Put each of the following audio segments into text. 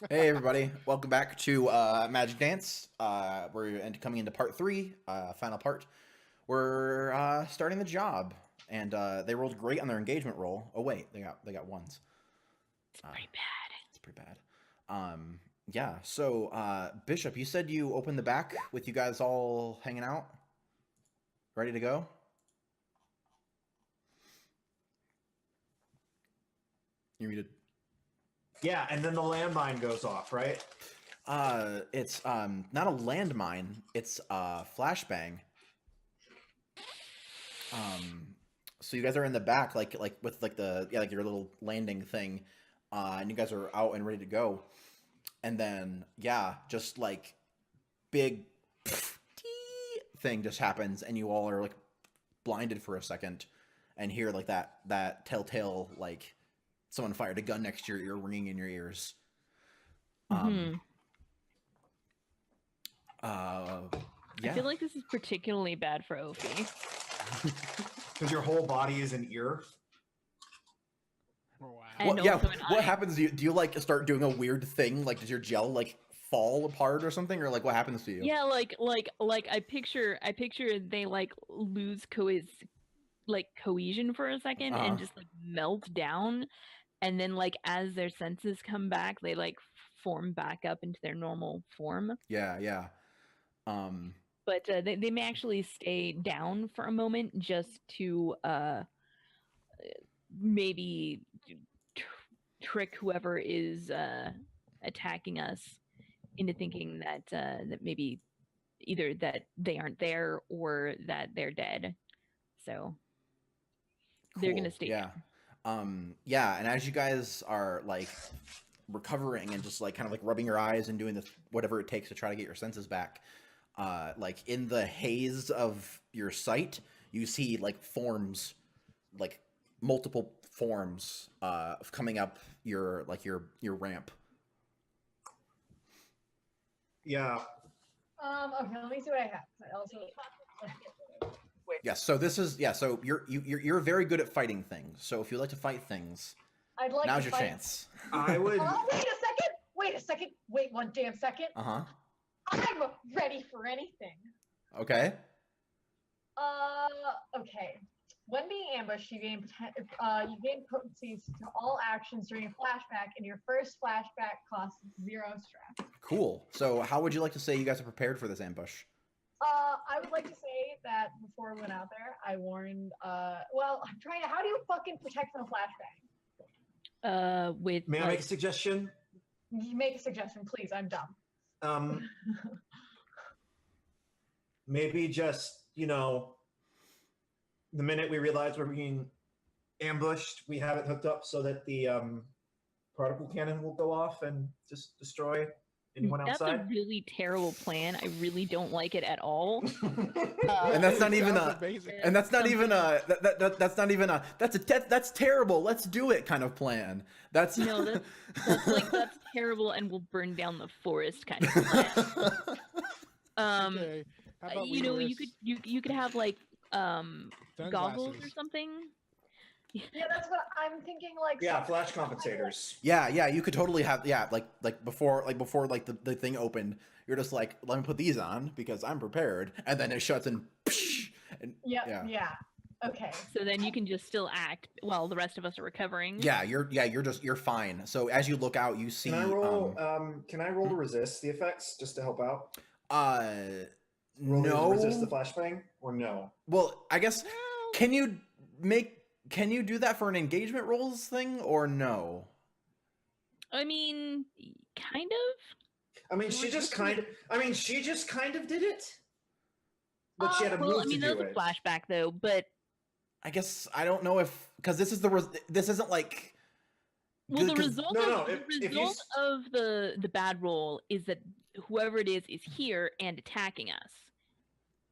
Hey everybody, welcome back to Magic Dance. Coming into part 3, final part. We're starting the job, and they rolled great on their engagement roll. Oh wait, they got ones. It's pretty bad. It's pretty bad. Yeah. So Bishop, you said you opened the back with you guys all hanging out, ready to go. You muted. Yeah, and then the landmine goes off, right? It's not a landmine. It's flashbang. So you guys are in the back, like with like like your little landing thing, and you guys are out and ready to go, and then just like big thing just happens, and you all are like blinded for a second, and hear like that telltale like someone fired a gun next to your ear ringing in your ears. Mm-hmm. Yeah. I feel like this is particularly bad for Ophi. Because your whole body is an ear. Oh, wow. And Yeah. also an What eye. happens? Do you like start doing a weird thing? Like, does your gel like fall apart or something, or like what happens to you? Yeah, like I picture they like lose cohesion for a second Uh-huh. and just like melt down, and then like as their senses come back, they like form back up into their normal form. Yeah. Um. But they may actually stay down for a moment just to maybe trick whoever is attacking us into thinking that that maybe either that they aren't there or that they're dead. So they're Cool. gonna stay Yeah. Yeah. And as you guys are like recovering and just like kind of like rubbing your eyes and doing this whatever it takes to try to get your senses back, like in the haze of your sight, you see like forms, like multiple forms, coming up your ramp. Yeah. Okay, let me see what I have. I also. Wait. Yeah. So this is So you're very good at fighting things. So if you like to fight things, I'd like now's to your fight. chance. I would. Oh, wait a second! Wait a second! Wait one damn second! Uh-huh. I'm ready for anything. Okay. Okay. When being ambushed, you gain potencies to all actions during a flashback, and your first flashback costs 0 stress. Cool. So how would you like to say you guys are prepared for this ambush? I would like to say that before we went out there, I warned. Well, I'm trying to. How do you fucking protect from a flashbang? with May I make a suggestion? You make a suggestion, please. I'm dumb. Maybe just the minute we realize we're being ambushed, we have it hooked up so that the particle cannon will go off and just destroy anyone That's outside. a really terrible plan. I really don't like it at all. And that's not even Sounds a. amazing. And that's not even a. That's not even a. That's terrible. Let's do it kind of plan. That's No, that's terrible and will burn down the forest kind of plan. Okay. How about we risk you could have like goggles or sunglasses? something. Yeah, that's what I'm thinking. Like, Yeah, flash compensators. yeah. You could totally have like before the thing opened. You're just like, let me put these on because I'm prepared, and then it shuts and. Yeah. Okay. So then you can just still act while the rest of us are recovering. Yeah, you're fine. So as you look out, you see. Can I roll? Can I roll to resist the effects just to help out? Roll to No. resist the flashbang or no? Well, I guess Well, can you do that for an engagement rolls thing or no? I mean, kind of. I mean, she just kind of did it. But she had a Well, move I mean, to that do was a it. flashback though, but I guess I don't know if because this isn't like. well, the 'cause- result No, of, if the you result of the bad roll is that whoever it is here and attacking us,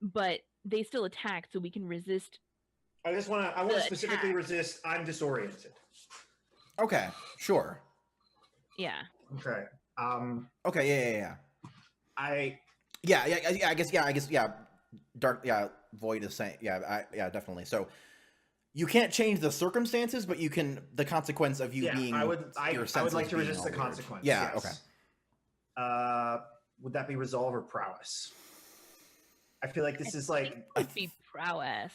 but they still attack, so we can resist. I want to the specifically attack. resist. I'm disoriented. Okay, sure. Yeah. Okay. Okay, yeah. I I guess Dark, void is saying, definitely. So You can't change the circumstances, but you can the consequence of you being. I would like to resist the weird. consequence. Yeah. Yes. Okay. Would that be resolve or prowess? I feel like this is like it would be prowess.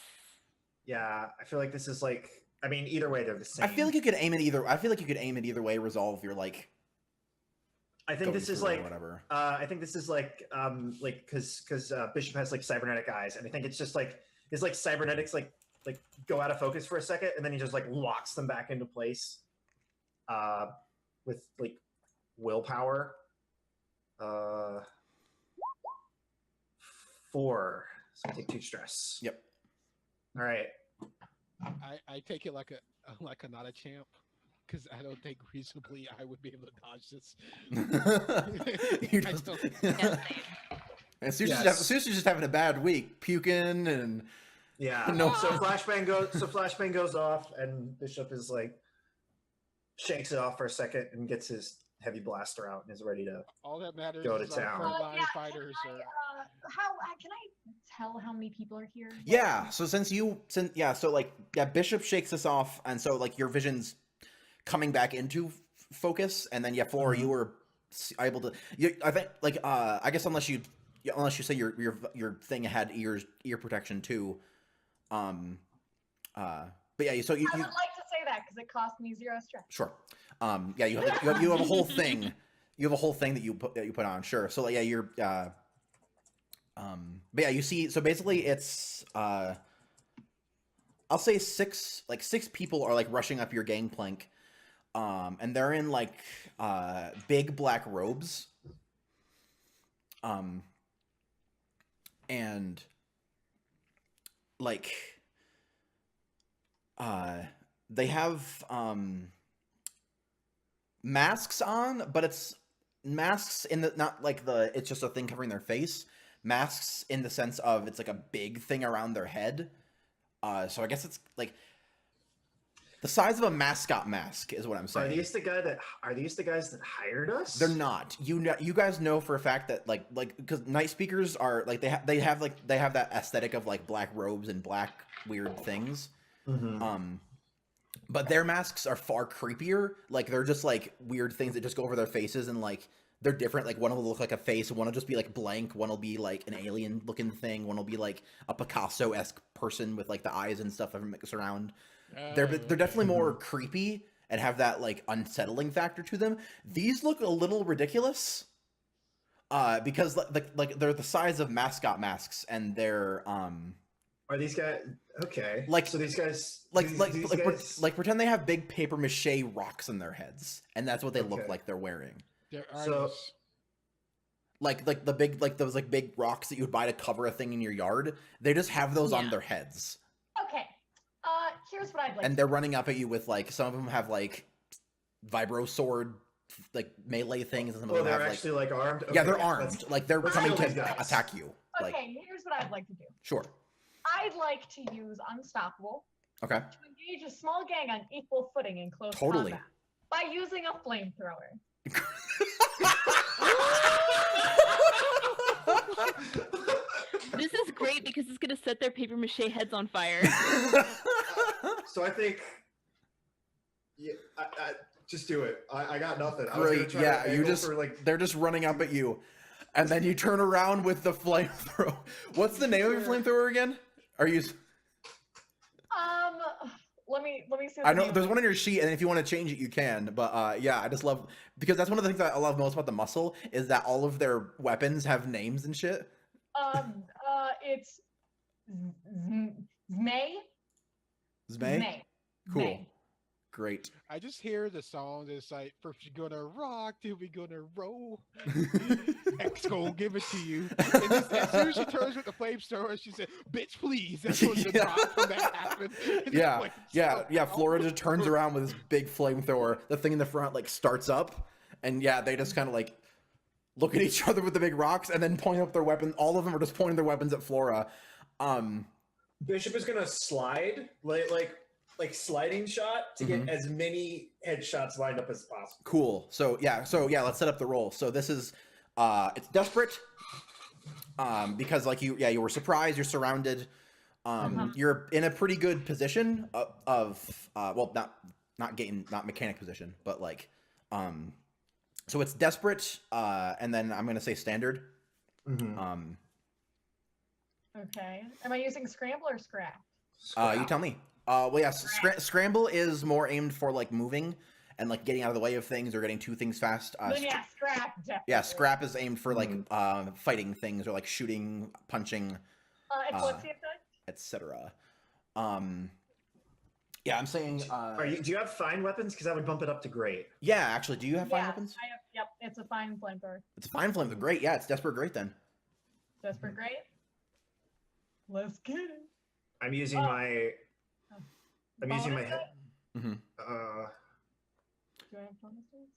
Yeah, I feel like this is like. I mean, either way, they're the same. I feel like you could aim it either. I feel like you could aim it either way. Resolve your like. I think this is like whatever. I think this is like because Bishop has like cybernetic eyes, and I think it's just like his like cybernetics like go out of focus for a second, and then he just like locks them back into place with like willpower. 4, so I take 2 stress. Yep. All right. I take it like a not a champ, because I don't think reasonably I would be able to dodge this. You I just, still- and Susie's just having a bad week, puking and Yeah. No. So flashbang goes off, and Bishop is like shakes it off for a second and gets his heavy blaster out and is ready to. All that matters Go to is our town. frontline fighters Can are. can I tell how many people are here? yeah. So Bishop shakes this off, and so like your vision's coming back into focus, and then Flora, you were able to. I think like I guess unless you say your thing had ear protection too, but yeah. So you I would like to say that because it cost me 0 stress. sure. Yeah, you have a whole thing. You have a whole thing that you put on. Sure. So like, yeah, you're. But yeah, you see. So basically, it's. I'll say 6 people are like rushing up your gangplank, and they're in like big black robes. And like they have masks on, but it's masks in the not like the it's just a thing covering their face. Masks in the sense of it's like a big thing around their head. So I guess it's like the size of a mascot mask is what I'm saying. Are these the guys that hired us? They're not. You guys know for a fact that like because night speakers are like they have that aesthetic of like black robes and black weird things. Mm-hmm. But their masks are far creepier. Like they're just like weird things that just go over their faces, and like they're different. Like one will look like a face, one will just be like blank, one will be like an alien looking thing, one will be like a Picasso-esque person with like the eyes and stuff mixed around. They're definitely more creepy and have that like unsettling factor to them. These look a little ridiculous because like they're the size of mascot masks, and they're Are these guys okay? Like so these guys pretend they have big paper mache rocks in their heads, and that's what they look Okay. like they're wearing. They're So- artists. Like the big like those like big rocks that you would buy to cover a thing in your yard. They just have those on Yeah. their heads, Okay. Here's what I'd like. and to they're running up at you with like some of them have like vibro sword like melee things, and some of Oh, them they're have actually like armed. yeah they're Okay, armed, let's- like they're let's coming kill to these guys. attack you. Like Okay, here's what I'd like to do. sure, I'd like to use Unstoppable okay, to engage a small gang on equal footing in close Totally. combat by using a flamethrower. This is great because it's gonna set their paper mache heads on fire. So I think, yeah, I just do it. I got nothing. I was gonna Great, try yeah, to you angle just for, like they're just running up at you, and then you turn around with the flamethrower. What's the name of your flamethrower again? Are you? Let me see. I know there's one on your sheet, and if you want to change it, you can. But yeah, I just love because that's one of the things that I love most about the muscle is that all of their weapons have names and shit. It's Zmay. Zmay? Cool. Zmay. Great. I just hear the song that's like, first you're gonna rock, then we gonna roll. X gonna give it to you. And just, as soon as she turns with the flamethrower, she said, "Bitch, please." That's when the Yeah. drop from that happened. And the Yeah, flamethrower- yeah. Flora just turns around with this big flamethrower. The thing in the front like starts up, and yeah, they just kind of like look at each other with the big rocks, and then point up their weapon. All of them are just pointing their weapons at Flora. Bishop is gonna slide like sliding shot to get as many headshots lined up as possible. Cool. So yeah, let's set up the roll. So this is it's desperate. Because like you were surprised, you're surrounded. You're in a pretty good position of well, not mechanic position, but like, so it's desperate, and then I'm gonna say standard. Mm-hmm. Okay. Am I using scramble or scrap? You tell me. Well, yes, scramble is more aimed for like moving and like getting out of the way of things or getting to things fast. Then yeah, scrap. Definitely. Yeah, scrap is aimed for like fighting things or like shooting, punching, And what's the effect? etc. Yeah, I'm saying. Do you have fine weapons? Because I would bump it up to great. Yeah, actually, do you have fine Yes, weapons? I have. Yep, it's a fine flamethrower. It's a fine flame. Great. Yeah, it's desperate. Great then. Desperate great. Let's get it. I'm using my. I'm using my head. Mm-hmm. Do I have bonuses?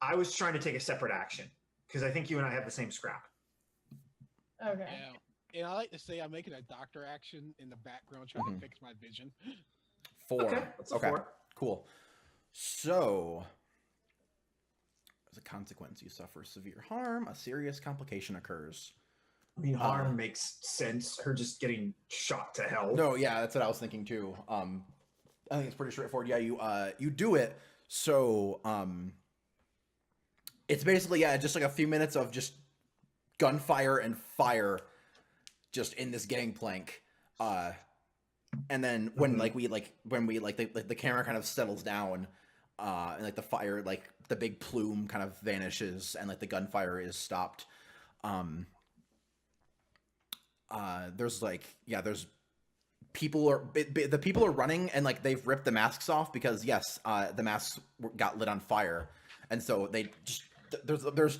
I was trying to take a separate action because I think you and I have the same scrap. Okay. Yeah. And I like to say I'm making a doctor action in the background trying to fix my vision. 4. Okay, that's a 4. Cool. So, as a consequence, you suffer severe harm. A serious complication occurs. I mean, harm makes sense. Her just getting shot to hell. No, yeah, that's what I was thinking too. I think it's pretty straightforward. Yeah, you do it. So, it's basically just like a few minutes of just gunfire and fire, just in this gangplank. And then when the camera kind of settles down, and like the fire, like the big plume kind of vanishes and like the gunfire is stopped. There's people the people are running and like they've ripped the masks off because the masks got lit on fire, and so they just there's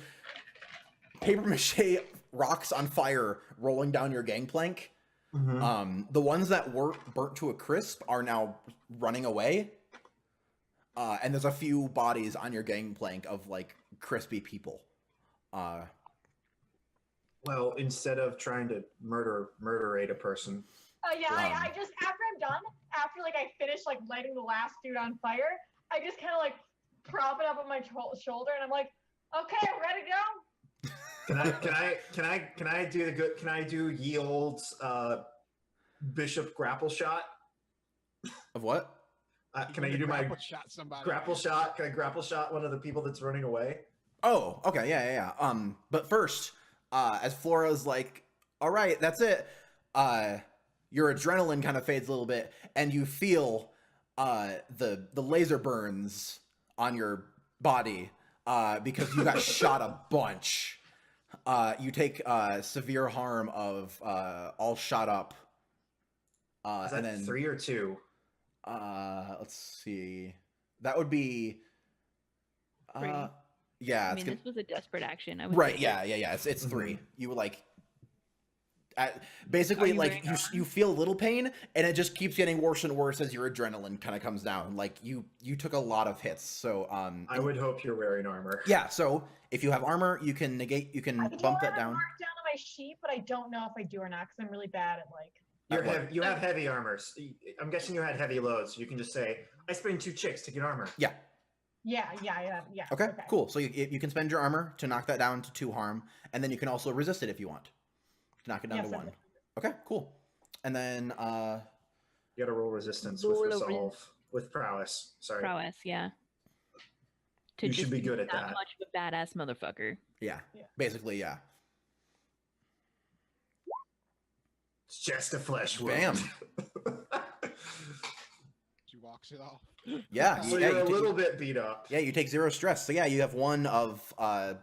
paper mache rocks on fire rolling down your gangplank. The ones that weren't burnt to a crisp are now running away, and there's a few bodies on your gangplank of like crispy people. Well, instead of trying to murderate a person. I just after I'm done, after like I finish like lighting the last dude on fire, I just kind of like prop it up on my shoulder and I'm like, okay, ready to go. Can I do the good? Can I do ye old's bishop grapple shot? Of what? Can I do my shot somebody? grapple shot? Can I grapple shot one of the people that's running away? Oh, okay, yeah. But first, as Flora's like, all right, that's it. Your adrenaline kind of fades a little bit, and you feel the laser burns on your body because you got shot a bunch. You take severe harm of all shot up. Is that and then 3 or 2? Let's see. That would be. 3. Yeah, I mean, this was a desperate action. I would right. say. Yeah. It's 3. You were like. Basically, you like wearing armor? you feel a little pain, and it just keeps getting worse and worse as your adrenaline kind of comes down. Like you took a lot of hits, so I would hope you're wearing armor. yeah. So if you have armor, you can negate. You can I bump that down. mark down on my sheet, but I don't know if I do or not because I'm really bad at like. You have heavy armor. I'm guessing you had heavy loads. You can just say, "I spent 2 chicks to get armor." Yeah. Yeah. Okay. Cool. So you can spend your armor to knock that down to 2 harm, and then you can also resist it if you want. To knock it down to 1. Okay. Cool. And then you got to roll resistance Roll with a resolve with prowess. Sorry. Prowess, yeah. To You just should be good at not that. much of a badass motherfucker. yeah. Yeah. Basically, yeah. It's just a flesh wound. Bam. She walks it off. Yeah. So yeah, you're a you little bit beat up. Yeah, you take 0 stress. So yeah, you have 1 of All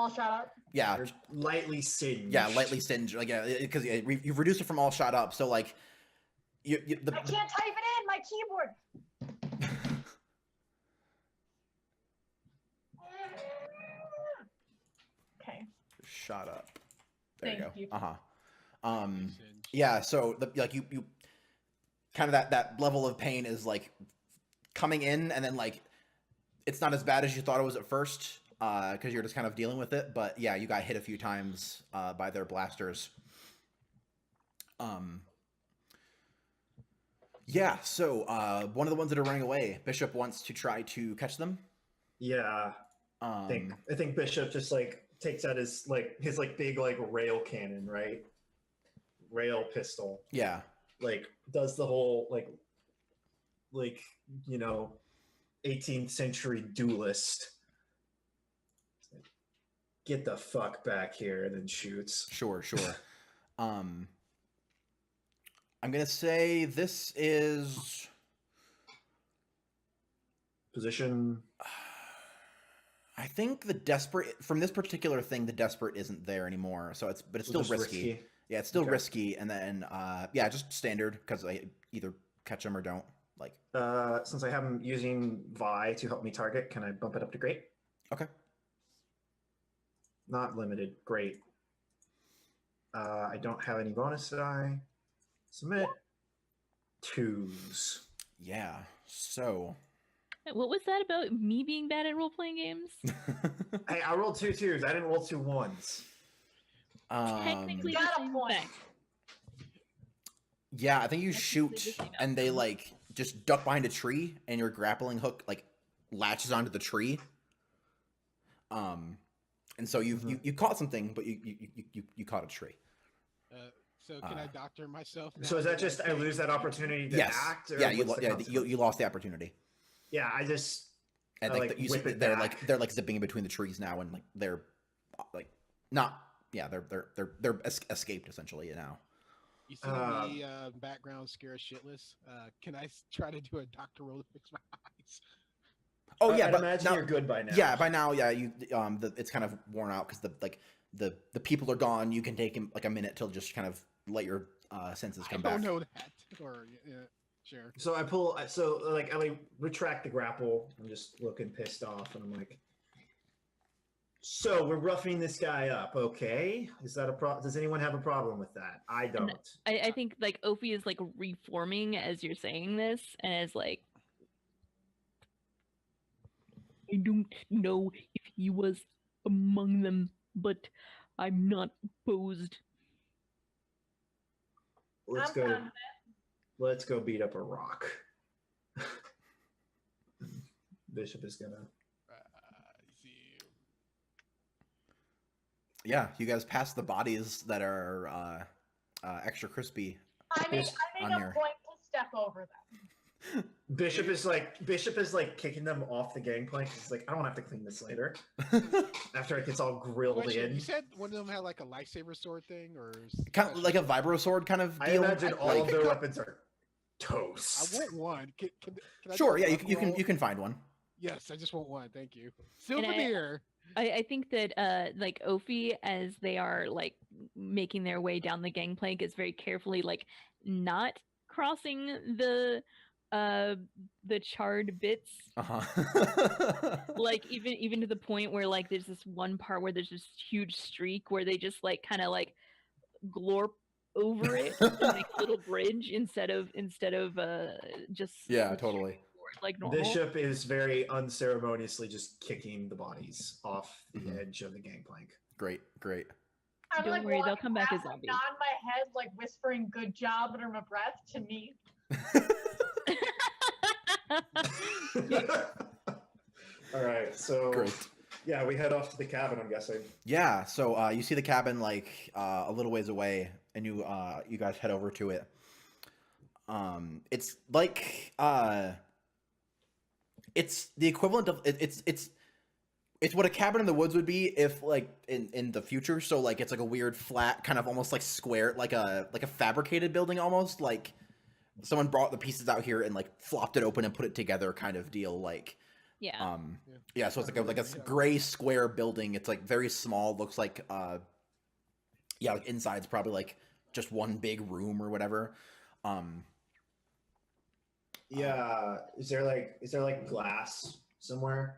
shot up. yeah. You're lightly singed. Yeah, lightly singed. Like, yeah, because you've reduced it from all shot up. So like, I can't type it in my keyboard. Okay. shot up. There Thank you you. go. Yeah. So you kind of that level of pain is like coming in, and then like it's not as bad as you thought it was at first because you're just kind of dealing with it. But yeah, you got hit a few times by their blasters. Yeah, so one of the ones that are running away, Bishop wants to try to catch them. Yeah. I think Bishop just like takes out his big like rail cannon, right? rail pistol. Yeah. Like does the whole like 18th century duelist. Get the fuck back here, and then shoots. Sure. I'm gonna say this is Position. I think the desperate from this particular thing, the desperate isn't there anymore. So it's still just risky. Yeah, it's still Okay. risky, and then just standard because I either catch them or don't. Like Since I have him using Vi to help me target, can I bump it up to great? okay, Not limited. Great. I don't have any bonus die. Submit. 2s. yeah. So What was that about me being bad at role playing games? Hey, I rolled 2 2s. I didn't roll 2 1s. Technically, Got the a same point. thing. yeah, I think you That's shoot the same and they outcome. like just duck behind a tree, and your grappling hook like latches onto the tree. And so you caught something, but you caught a tree. So can I doctor myself? So is now that just I can't- lose that opportunity to Yes. act? Or Yeah, you what's the you consequence? lost the opportunity. Yeah, I just And I, like, like, you whip see, it they're back. like zipping in between the trees now, and like they're like not they're escaped essentially now. You see me background scared shitless. Can I try to do a doctor roll to fix my eyes? Oh yeah, I'd but imagine now, you're good by now. yeah, by now, yeah, you it's kind of worn out because the people are gone. You can take like a minute to just kind of let your senses come I back. don't know that. Or sure. So I pull. So like I retract the grapple. I'm just looking pissed off, and I'm like, so we're roughing this guy up, okay? Is that a problem? Does anyone have a problem with that? I don't. I think like Ophi is like reforming as you're saying this, and is like, I don't know if he was among them, but I'm not opposed. Let's I'm go. confident. Let's go beat up a rock. Bishop is gonna. See. Yeah, you guys pass the bodies that are extra crispy. I make on a here. point to step over them. Bishop is like kicking them off the gangplank. He's like, I don't have to clean this later. After it gets all grilled Question, in. you said one of them had like a lightsaber sword thing, or Kind of like a vibro sword kind of I deal. imagine all like, of their weapons are I toast. want one. Can I sure, do a yeah, luck you can roll? you can find one. Yes, I just want one. Thank you. And Souvenir. I think that like Ophi, as they are like making their way down the gangplank, is very carefully like not crossing the charred bits. Like even to the point where like there's this one part where there's this huge streak where they just like kind of like glorp over it and make a little bridge instead of just Yeah, totally. like normal. Bishop is very unceremoniously just kicking the bodies off the Mhm. edge of the gangplank. Great. I'm Don't like worry, they'll walking come back as past, like, zombies. nodding my head, like whispering "good job" under my breath to me. All right, so Great. yeah, we head off to the cabin. I'm guessing. Yeah, so you see the cabin like a little ways away, and you guys head over to it. It's like it's the equivalent of it's what a cabin in the woods would be if like in the future. So like it's like a weird flat kind of almost like square like a fabricated building almost like someone brought the pieces out here and like flopped it open and put it together kind of deal like Yeah. yeah, so it's like a gray square building. It's like very small, looks like yeah, like inside's probably like just one big room or whatever. Yeah, is there like glass somewhere?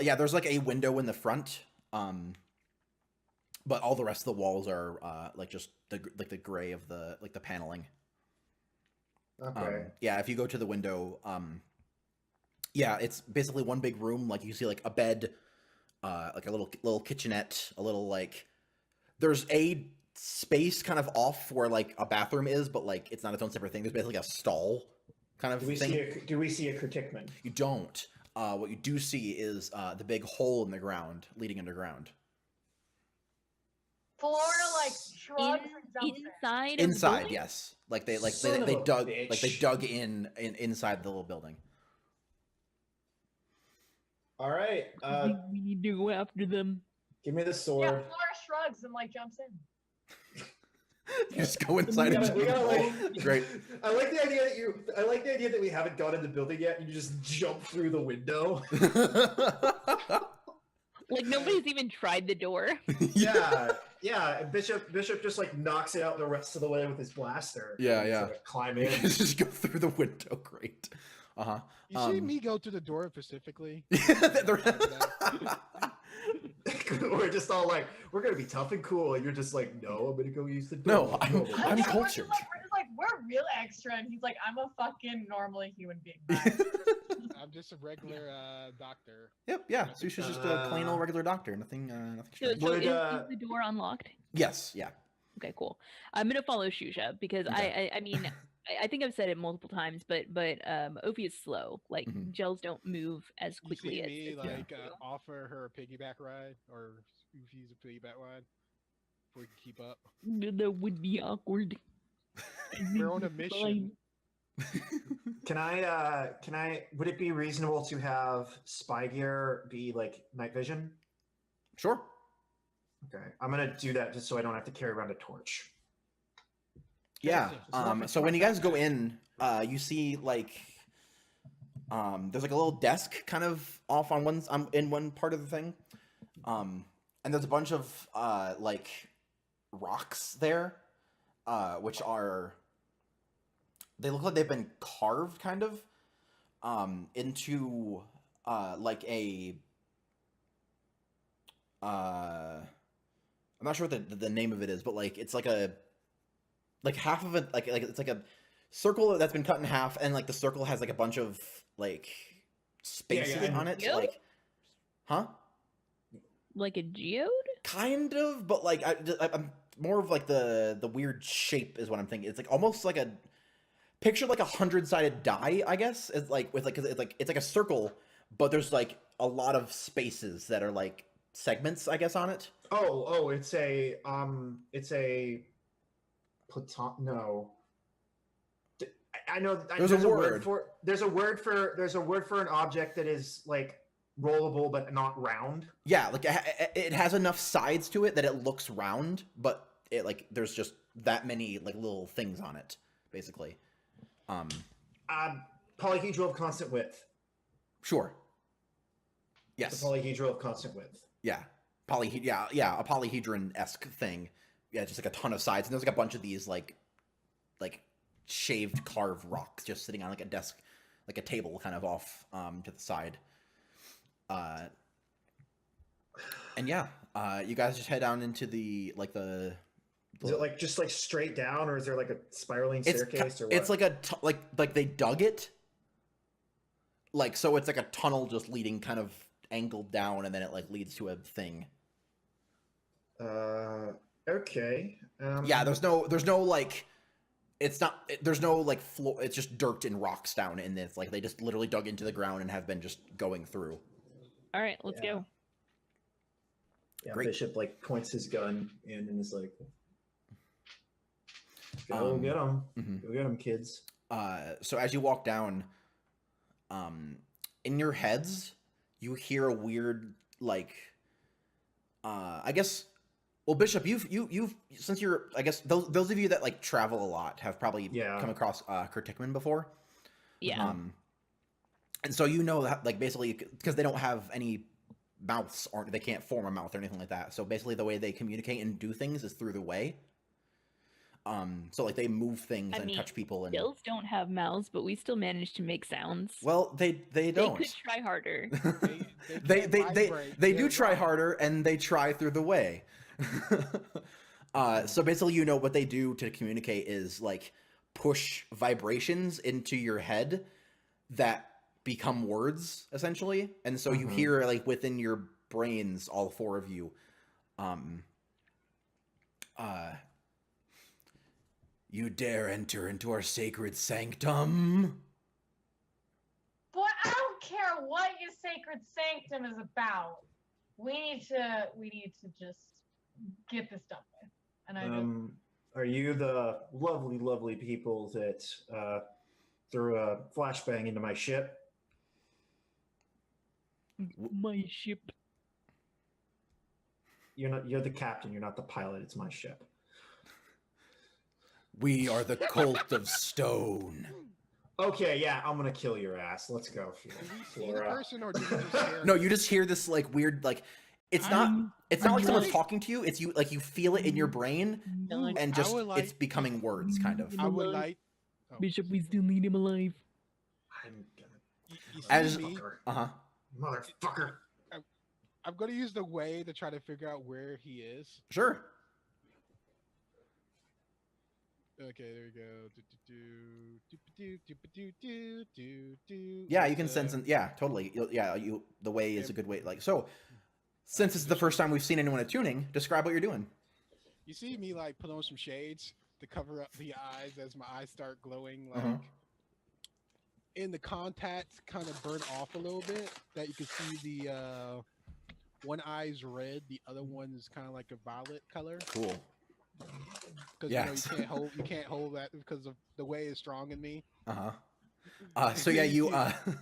Yeah, there's like a window in the front. But all the rest of the walls are like just the gray of the like the paneling. Okay. Yeah, if you go to the window, yeah, it's basically one big room. Like you see like a bed, like a little kitchenette, a little like there's a space kind of off where like a bathroom is, but like it's not its own separate thing. There's basically a stall kind of thing. Do we see a criticman? You don't. What you do see is the big hole in the ground leading underground. Florida like shrugs and jumps in. Inside of the Inside, building? yes. Like they Son of they a dug bitch. inside the little building. All right. I think we need to go after them. Give me the Yeah, sword. Florida shrugs and like jumps in. You just go inside and We gotta, jump. Great. I like the idea that we haven't gone in the building yet. And you just jump through the window. Like nobody's even tried the door. Yeah. And Bishop just like knocks it out the rest of the way with his blaster. Yeah, And yeah. sort of climb You in. just go through the window. Great. Uh-huh. You see me go to the door specifically. We're just all like, we're gonna be tough and cool, and you're just like, no, I'm gonna go use the No, door. I'm We're just cultured. we're real extra, and he's like, I'm a fucking normal human being. Bye. I'm just a regular doctor. Yep, yeah. Susha's just a plain old regular doctor. Nothing So, strange. Would, is the door unlocked? Yes, yeah. Okay, cool. I'm gonna follow Shusha because Okay. I mean I think I've said it multiple times, but Ophi is slow. Like Mhm. gels don't move as You quickly see as me as Yeah. like do. offer her a piggyback ride, or use a piggyback ride, before we can keep up. That would be awkward. We're on a mission. Can I? Would it be reasonable to have spy gear be like night vision? Sure. Okay, I'm gonna do that just so I don't have to carry around a torch. Yeah. Sure. So when you guys go in, you see like there's like a little desk kind of off on in one part of the thing. And there's a bunch of like rocks there, which are they look like they've been carved kind of into like a I'm not sure what the name of it is, but like it's like half of it like it's like a circle that's been cut in half, and like the circle has like a bunch of like spaces yeah. on it. Yep. Like, huh? Like a geode? Kind of, but like I'm more of like the weird shape is what I'm thinking. It's like almost like a picture like 100-sided die, I guess. It's like with like 'cause it's like a circle, but there's like a lot of spaces that are like segments, I guess, on it. Oh, it's a Platon. No, I know. There's a word. There's a word for an object that is like rollable but not round. Yeah, like it has enough sides to it that it looks round, but it like there's just that many like little things on it, basically. Polyhedral of constant width. Sure. The Yes. polyhedral of constant width. Yeah. A polyhedron-esque thing. Yeah, just like a ton of sides, and there's like a bunch of these like shaved carved rocks just sitting on like a desk, like a table kind of off to the side. And yeah, you guys just head down into the Is it like just like straight down, or is there like a spiraling staircase, or what? it's like a like they dug it, like so it's like a tunnel just leading kind of angled down, and then it like leads to a thing. Okay. Yeah, there's no like there's no like floor. It's just dirt and rocks down in this. Like they just literally dug into the ground and have been just going through. All right, let's Yeah. go. Yeah, Great. Bishop like points his gun in and is like, "Go get him, Mhm. go get him, kids." So as you walk down, in your heads, you hear a weird like, I guess. Well, Bishop, you've since you're I guess those of you that like travel a lot have probably Yeah. come across Kurtikman before. Yeah. And so you know that like basically because they don't have any mouths or they can't form a mouth or anything like that. So basically the way they communicate and do things is through the way. So like they move things I and mean, touch people and Gills don't have mouths, but we still manage to make sounds. well they they don't. could try harder. they can't they vibrate, they they're do try wrong. harder and they try through the way. So basically you know what they do to communicate is like push vibrations into your head that become words essentially, and so you Mhm. hear like within your brains, all four of you, you dare enter into our sacred sanctum. Boy, I don't care what your sacred sanctum is about. We need to just get this done with. And I Are you the lovely, lovely people that threw a flashbang into my ship? My ship. You're the captain. You're not the pilot. It's my ship. We are the cult of stone. Okay, yeah, I'm gonna kill your ass. Let's go. Do we see the person or do we just hear? No, you just hear this like weird like it's not I'm like someone's not- talking to you. It's you like you feel it in your brain not and just would like- it's becoming words kind of. I would like. Oh, Bishop, we still need him alive. I'm gonna you see As- me? Uh-huh. motherfucker. I'm gonna use the way to try to figure out where he is. Sure. Okay, there we go. Do. Yeah, you can sense and yeah, totally. The way is a good way like so since it's the first time we've seen anyone attuning, describe what you're doing. You see me like put on some shades to cover up the eyes as my eyes start glowing, like, Uh-huh. and the contacts kind of burn off a little bit. That you can see the one eye's red, the other one is kind of like a violet color. Cool. Because Yes. you can't hold that because of the way it's strong in me. Uh-huh. So yeah, you You have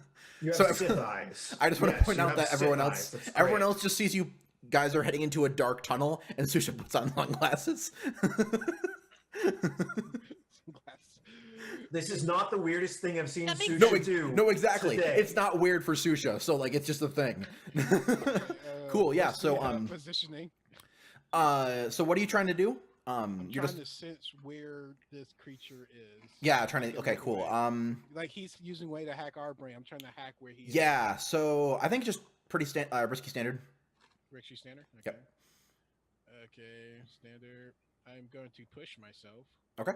So- Sith eyes. I just want to Yes, point you out have that Sith everyone eyes. else That's everyone great. else just sees you guys are heading into a dark tunnel and Susha puts on long glasses. Glass. This is not the weirdest thing I've seen That makes Susha no, do. no, exactly. today. It's not weird for Susha, so like it's just a thing. Cool, yeah. What's So the, positioning. so what are you trying to do? I'm You're trying just to sense where this creature is. yeah, trying to okay, Like, cool. like he's using way to hack our brain. I'm trying to hack where he is. Yeah, so I think just pretty risky standard. Richie Standard. Okay. Yep. Okay, standard. I'm going to push myself. Okay.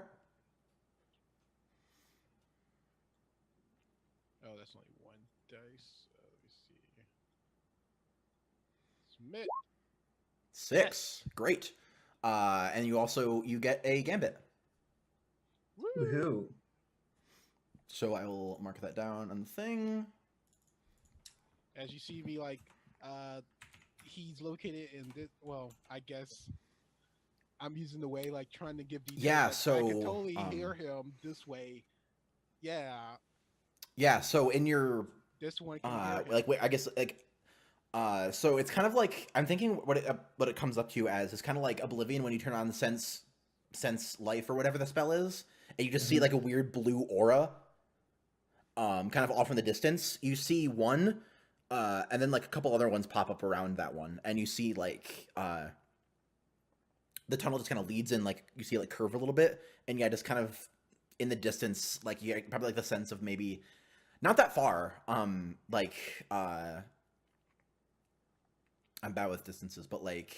Oh, that's only one dice. Let me see. Submit. 6. Great. And you get a gambit. Woo! Woohoo. So I will mark that down on the thing. As you see me, like, he's located in this. Well, I guess I'm using the way, like, trying to give details. Yeah, like, I so, can totally hear him this way. Yeah, Yeah, so in your this one can hear him. like wait, I guess like so it's kind of like I'm thinking what it comes up to you as is kind of like Oblivion when you turn on the sense life or whatever the spell is, and you just see like a weird blue aura kind of off in the distance. You see one and then like a couple other ones pop up around that one, and you see like the tunnel just kind of leads in, like you see it like curve a little bit, and yeah, just kind of in the distance, like you get probably like the sense of maybe not that far, like I'm bad with distances, but like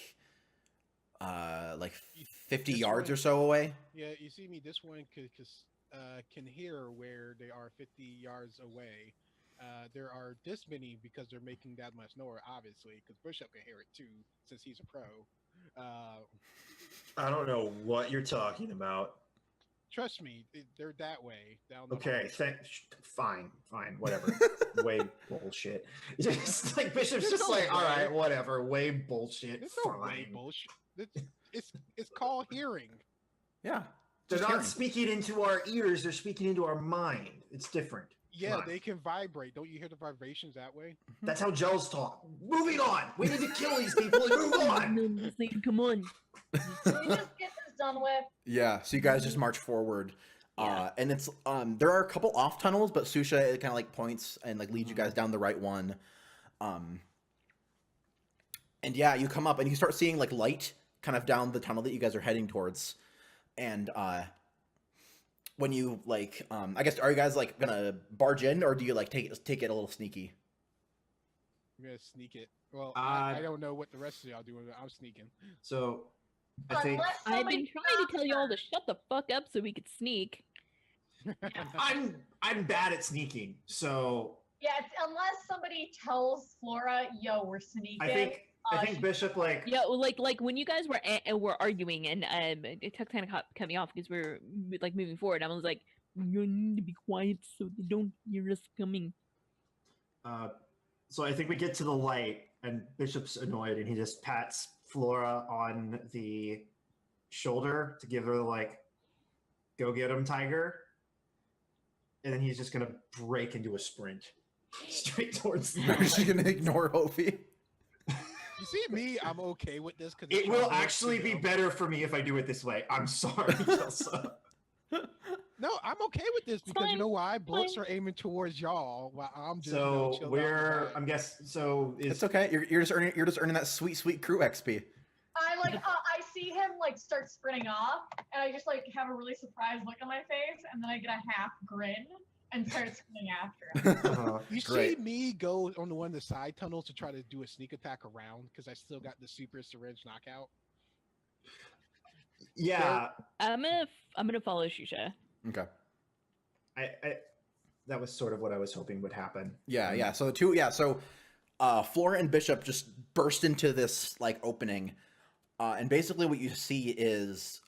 50 This yards one- or so away. Yeah, you see me. This one can hear where they are 50 yards away. There are this many because they're making that much noise, obviously, because Bishop can hear it too, since he's a pro. I don't know what you're talking about. Trust me, they're that way down the Okay, hall. fine, whatever. Way bullshit. Just like Bishop's There's just no like, all way. right, whatever. Way bullshit. It's no way Fine. bullshit. It's called hearing. Yeah, They're just not hearing. speaking into our ears. They're speaking into our mind. It's different. Yeah, on. they can vibrate. Don't you hear the vibrations that way? That's how gels talk. Moving on. We need to kill these people and move on. Come on. Can we just get this done with? Yeah, so you guys just march forward. Yeah. And it's there are a couple off tunnels, but Susha kind of like points and like leads you guys down the right one. And yeah, you come up and you start seeing like light kind of down the tunnel that you guys are heading towards. And when you like I guess are you guys like gonna barge in, or do you like take it a little sneaky? I'm gonna sneak it. Well, Uh, I don't know what the rest of y'all doing, but I'm sneaking. So, I think Unless I've somebody been trying to tell you all to shut the fuck up so we could sneak. I'm bad at sneaking. So Yeah, it's, unless somebody tells Flora, "Yo, we're sneaking." I think Bishop like Yeah, well, like when you guys were arguing and it took kind of cut me off because we were like moving forward. I was like, you need to be quiet so they don't hear us coming. So I think we get to the light and Bishop's annoyed and he just pats Flora on the shoulder to give her like, "Go get him, Tiger," and then he's just gonna break into a sprint straight towards. She's gonna ignore Hofi. You see me, I'm okay with this because It will actually be better for me if I do it this way. I'm sorry, Chelsea. No, I'm okay with this because you fine. know why? Bullets are aiming towards y'all while I'm just So chilling we're, out the I'm back. guessing. So is It's okay. You're just earning that sweet crew XP. I see him like start sprinting off, and I just like have a really surprised look on my face, and then I get a half grin and start sprinting after him. You Great. see me go on the one of the side tunnels to try to do a sneak attack around because I still got the super syringe knockout. yeah. I'm gonna follow Shusha. Okay. I that was sort of what I was hoping would happen. Yeah. So the two, so Flora and Bishop just burst into this like opening, and basically what you see is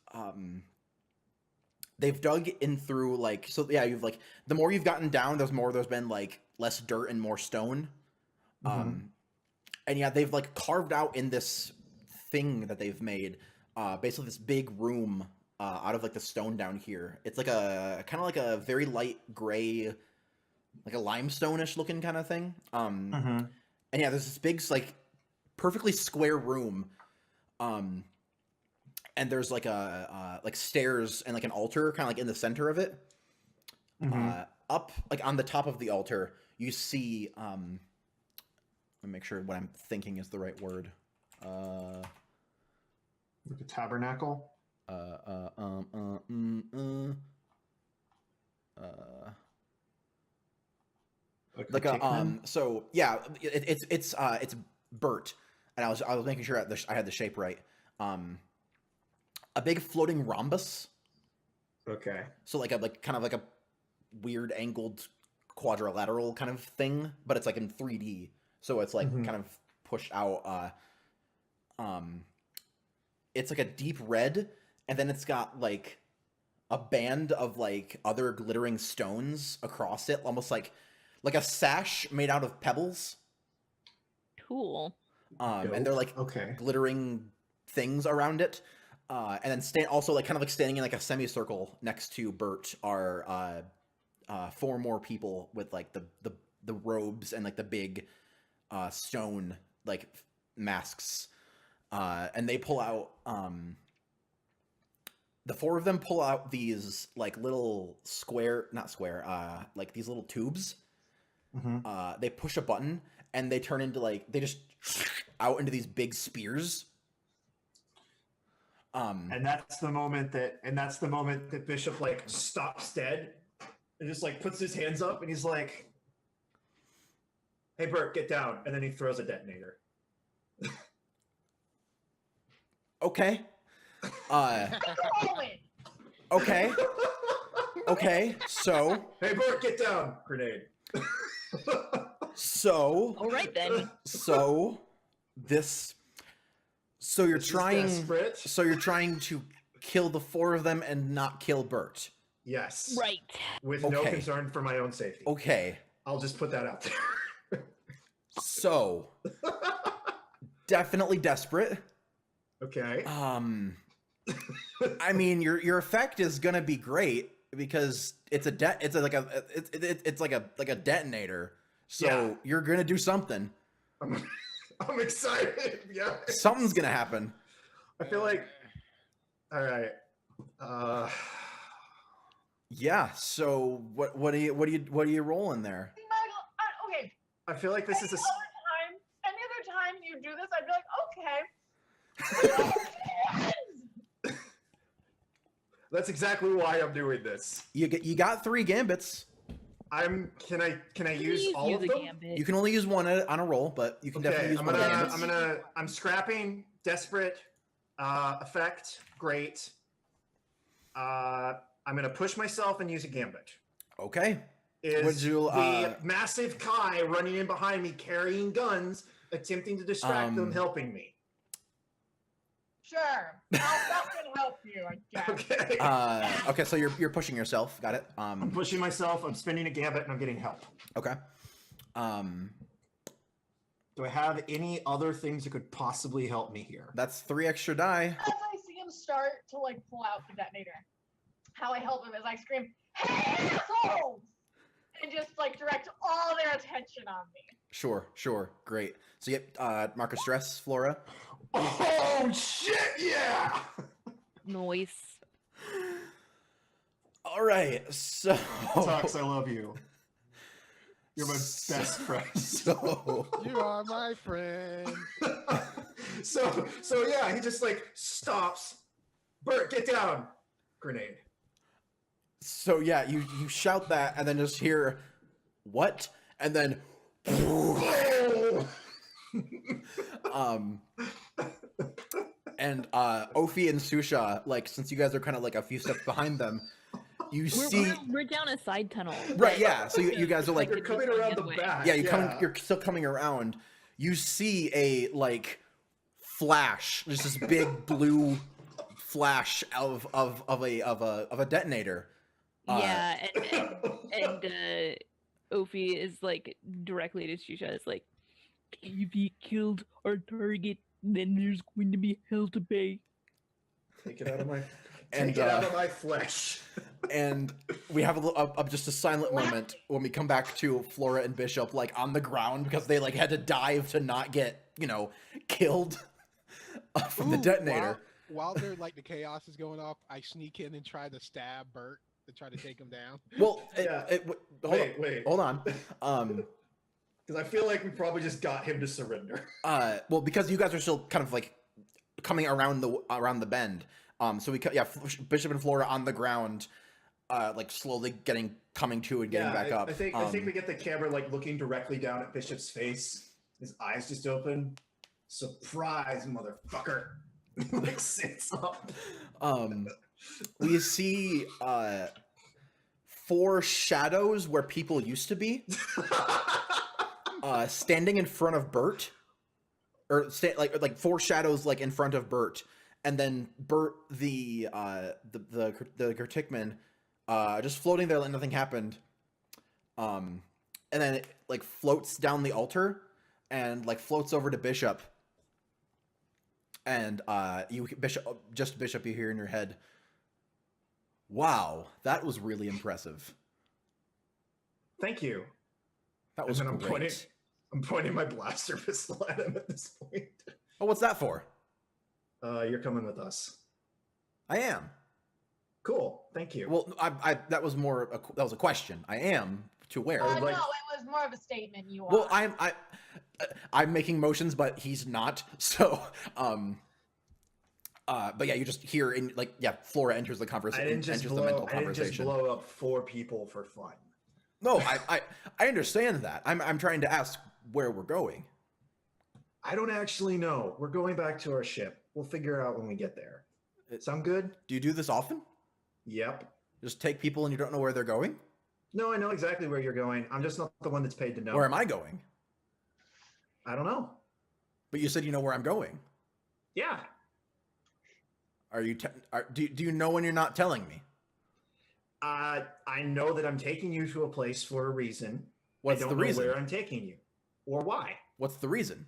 they've dug in through like, so yeah, you've like, the more you've gotten down, there's been like less dirt and more stone. And yeah, they've like carved out in this thing that they've made, basically this big room out of like the stone down here. It's like a kind of like a very light gray, like a limestone-ish looking kind of thing. And yeah, there's this big like perfectly square room. And there's like a like stairs and like an altar kind of like in the center of it. Up like on the top of the altar, you see let me make sure what I'm thinking is the right word. Like a tabernacle. Like a so yeah, it's Bert, and I was making sure I had the shape right. A big floating rhombus. Okay. So like kind of like a weird angled quadrilateral kind of thing, but it's like in 3D. So it's like kind of pushed out. It's like a deep red, and then it's got like a band of like other glittering stones across it, almost like a sash made out of pebbles. Cool. And they're like glittering things around it. And then also like kind of like standing in like a semicircle next to Bert are 4 more people with like the robes and like the big stone like masks. And they pull out the 4 of them pull out these like little like these little tubes. They push a button and they turn into like, they just out into these big spears. And that's the moment that Bishop like stops dead and just like puts his hands up and he's like, "Hey Bert, get down," and then he throws a detonator. Okay. Okay. Okay. So. "Hey Bert, get down," grenade. So. All right then. So you're trying. Desperate. So you're trying to kill the 4 of them and not kill Bert. Yes. Right. With no concern for my own safety. Okay. I'll just put that out there. So. Definitely desperate. Okay. I mean, your effect is gonna be great because it's like a detonator. So Yeah. you're gonna do something. I'm excited. Yeah. Something's gonna happen. I feel like. All right. Yeah. So what are you rolling there? Okay. I feel like this is a. Any other time you do this, I'd be like, okay. That's exactly why I'm doing this. You got 3 gambits. Can I use Please all use of a them? gambit. You can only use one on a roll, but you can definitely use one of the gambits. I'm scrapping desperate effect. Great. I'm gonna push myself and use a gambit. Okay. Is the massive Kai running in behind me carrying guns, attempting to distract them, helping me? Sure. That can help you, I guess. Okay. Okay, so you're pushing yourself. Got it. I'm pushing myself. I'm spinning a gambit, and I'm getting help. Okay. Do I have any other things that could possibly help me here? That's 3 extra die. As I see him start to like pull out the detonator, how I help him is I scream, "Hey, assholes!" and just like direct all their attention on me. Sure, great. So you get marker stress, Flora. Oh shit! Yeah. Noise. All right, so Tux, I love you. You're my best friend. So You are my friend. so yeah, he just like stops. Bert, get down. Grenade. So yeah, you shout that and then just hear what? And then and Ophi and Susha, like since you guys are kind of like a few steps behind them, We're down a side tunnel. Right, yeah. So you guys are like You're coming around the back. yeah, you're still coming around. You see a like flash, just this big blue flash of a detonator. Yeah, and Ophi is like directly to Shusha. It's like, if he killed our target, then there's going to be hell to pay. Take it out of my And, take it out of my flesh. And we have just a silent moment when we come back to Flora and Bishop like on the ground because they like had to dive to not get killed from the detonator. While they're like the chaos is going off, I sneak in and try to stab Bert to try to take him down. Well, Yeah. Wait. hold on. Because I feel like we probably just got him to surrender. Well, because you guys are still kind of like coming around the bend. So Bishop and Flora on the ground, like slowly coming to and getting back up. I think we get the camera like looking directly down at Bishop's face. His eyes just open. Surprise, motherfucker! Like sits up. We see 4 shadows where people used to be, standing in front of Bert, or like 4 shadows like in front of Bert. And then Bert, the Gertikman, just floating there like nothing happened. And then it like floats down the altar and like floats over to Bishop. And Bishop, you hear in your head, "Wow, that was really impressive." Thank you. That was And then great. I'm pointing my blaster pistol at him at this point. Oh, what's that for? You're coming with us. I am. Cool. Thank you. Well, that was a question. I am to where? would No, like- it was more of a statement. You are. Well, I'm making motions, but he's not. So, but yeah, you just hear Flora enters the conversation. I didn't just blow up 4 people for fun. No, I understand that. I'm trying to ask where we're going. I don't actually know. We're going back to our ship. We'll figure out when we get there. Sound good? Do you do this often? Yep. Just take people and you don't know where they're going? No, I know exactly where you're going. I'm just not the one that's paid to know. Where am I going? I don't know. But you said you know where I'm going. Yeah. Are you? Do you know when you're not telling me? I know that I'm taking you to a place for a reason. What's I the don't know reason? where I'm taking you or why. What's the reason?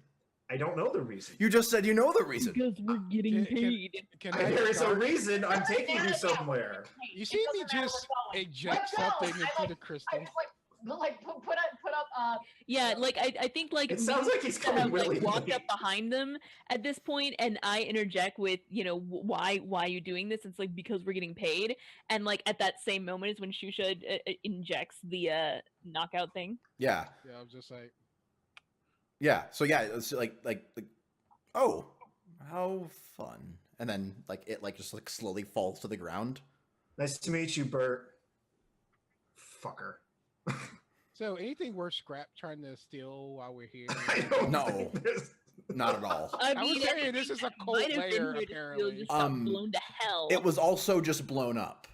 I don't know the reason. You just said you know the reason. Because we're getting paid. Can I There is a start? reason I'm taking you somewhere. You see me just eject something into the I crystal. just like put up. Yeah, like I think like It sounds like he's Misa coming have, like willingly. walked up behind them at this point, and I interject with, why are you doing this? It's like because we're getting paid, and like at that same moment is when Shusha injects the knockout thing. Yeah. Yeah, I was just like, Yeah. So yeah, it's like oh, how fun. And then it just slowly falls to the ground. Nice to meet you, Bert. Fucker. so anything worth scrap trying to steal while we're here? I don't No. think there's- Not at all. I was mean, saying, this is a cold might have been layer, here to apparently. just got blown to hell. It was also just blown up.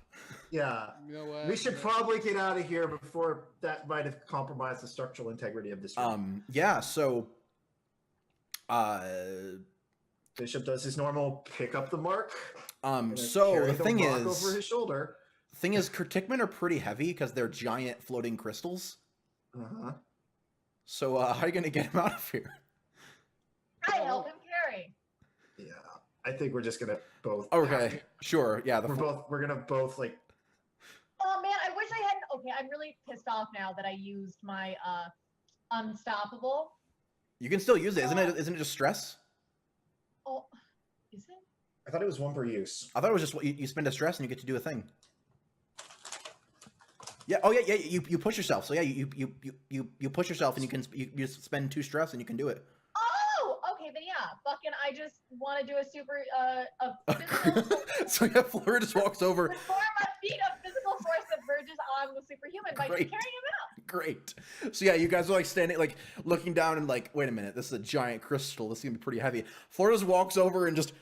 Yeah. You know what? We should probably get out of here before that might have compromised the structural integrity of this room. Yeah, so Bishop does his normal pick up the mark. so carry the thing rock is over his shoulder. Kertikman are pretty heavy because they're giant floating crystals. Uh-huh. So how are you gonna get him out of here? help him carry. Yeah, I think we're just gonna both. Okay, sure. Yeah, We're gonna both like. Oh man, I wish I hadn't. Okay, I'm really pissed off now that I used my unstoppable. you can still use it, isn't it? Isn't it just stress? Oh, is it? I thought it was 1 per use. I thought it was just you spend a stress and you get to do a thing. Yeah. Oh yeah. You push yourself. So yeah, you push yourself and you just spend 2 stress and you can do it. Oh, okay, then yeah. Fucking, I just want to do a super a physical. So yeah, Flora just walks over. Perform a feat of physical force that verges on the superhuman by just Great. carrying him out. Great. So yeah, you guys are like standing, like looking down and like, wait a minute, this is a giant crystal. This is gonna be pretty heavy. Flora just walks over and just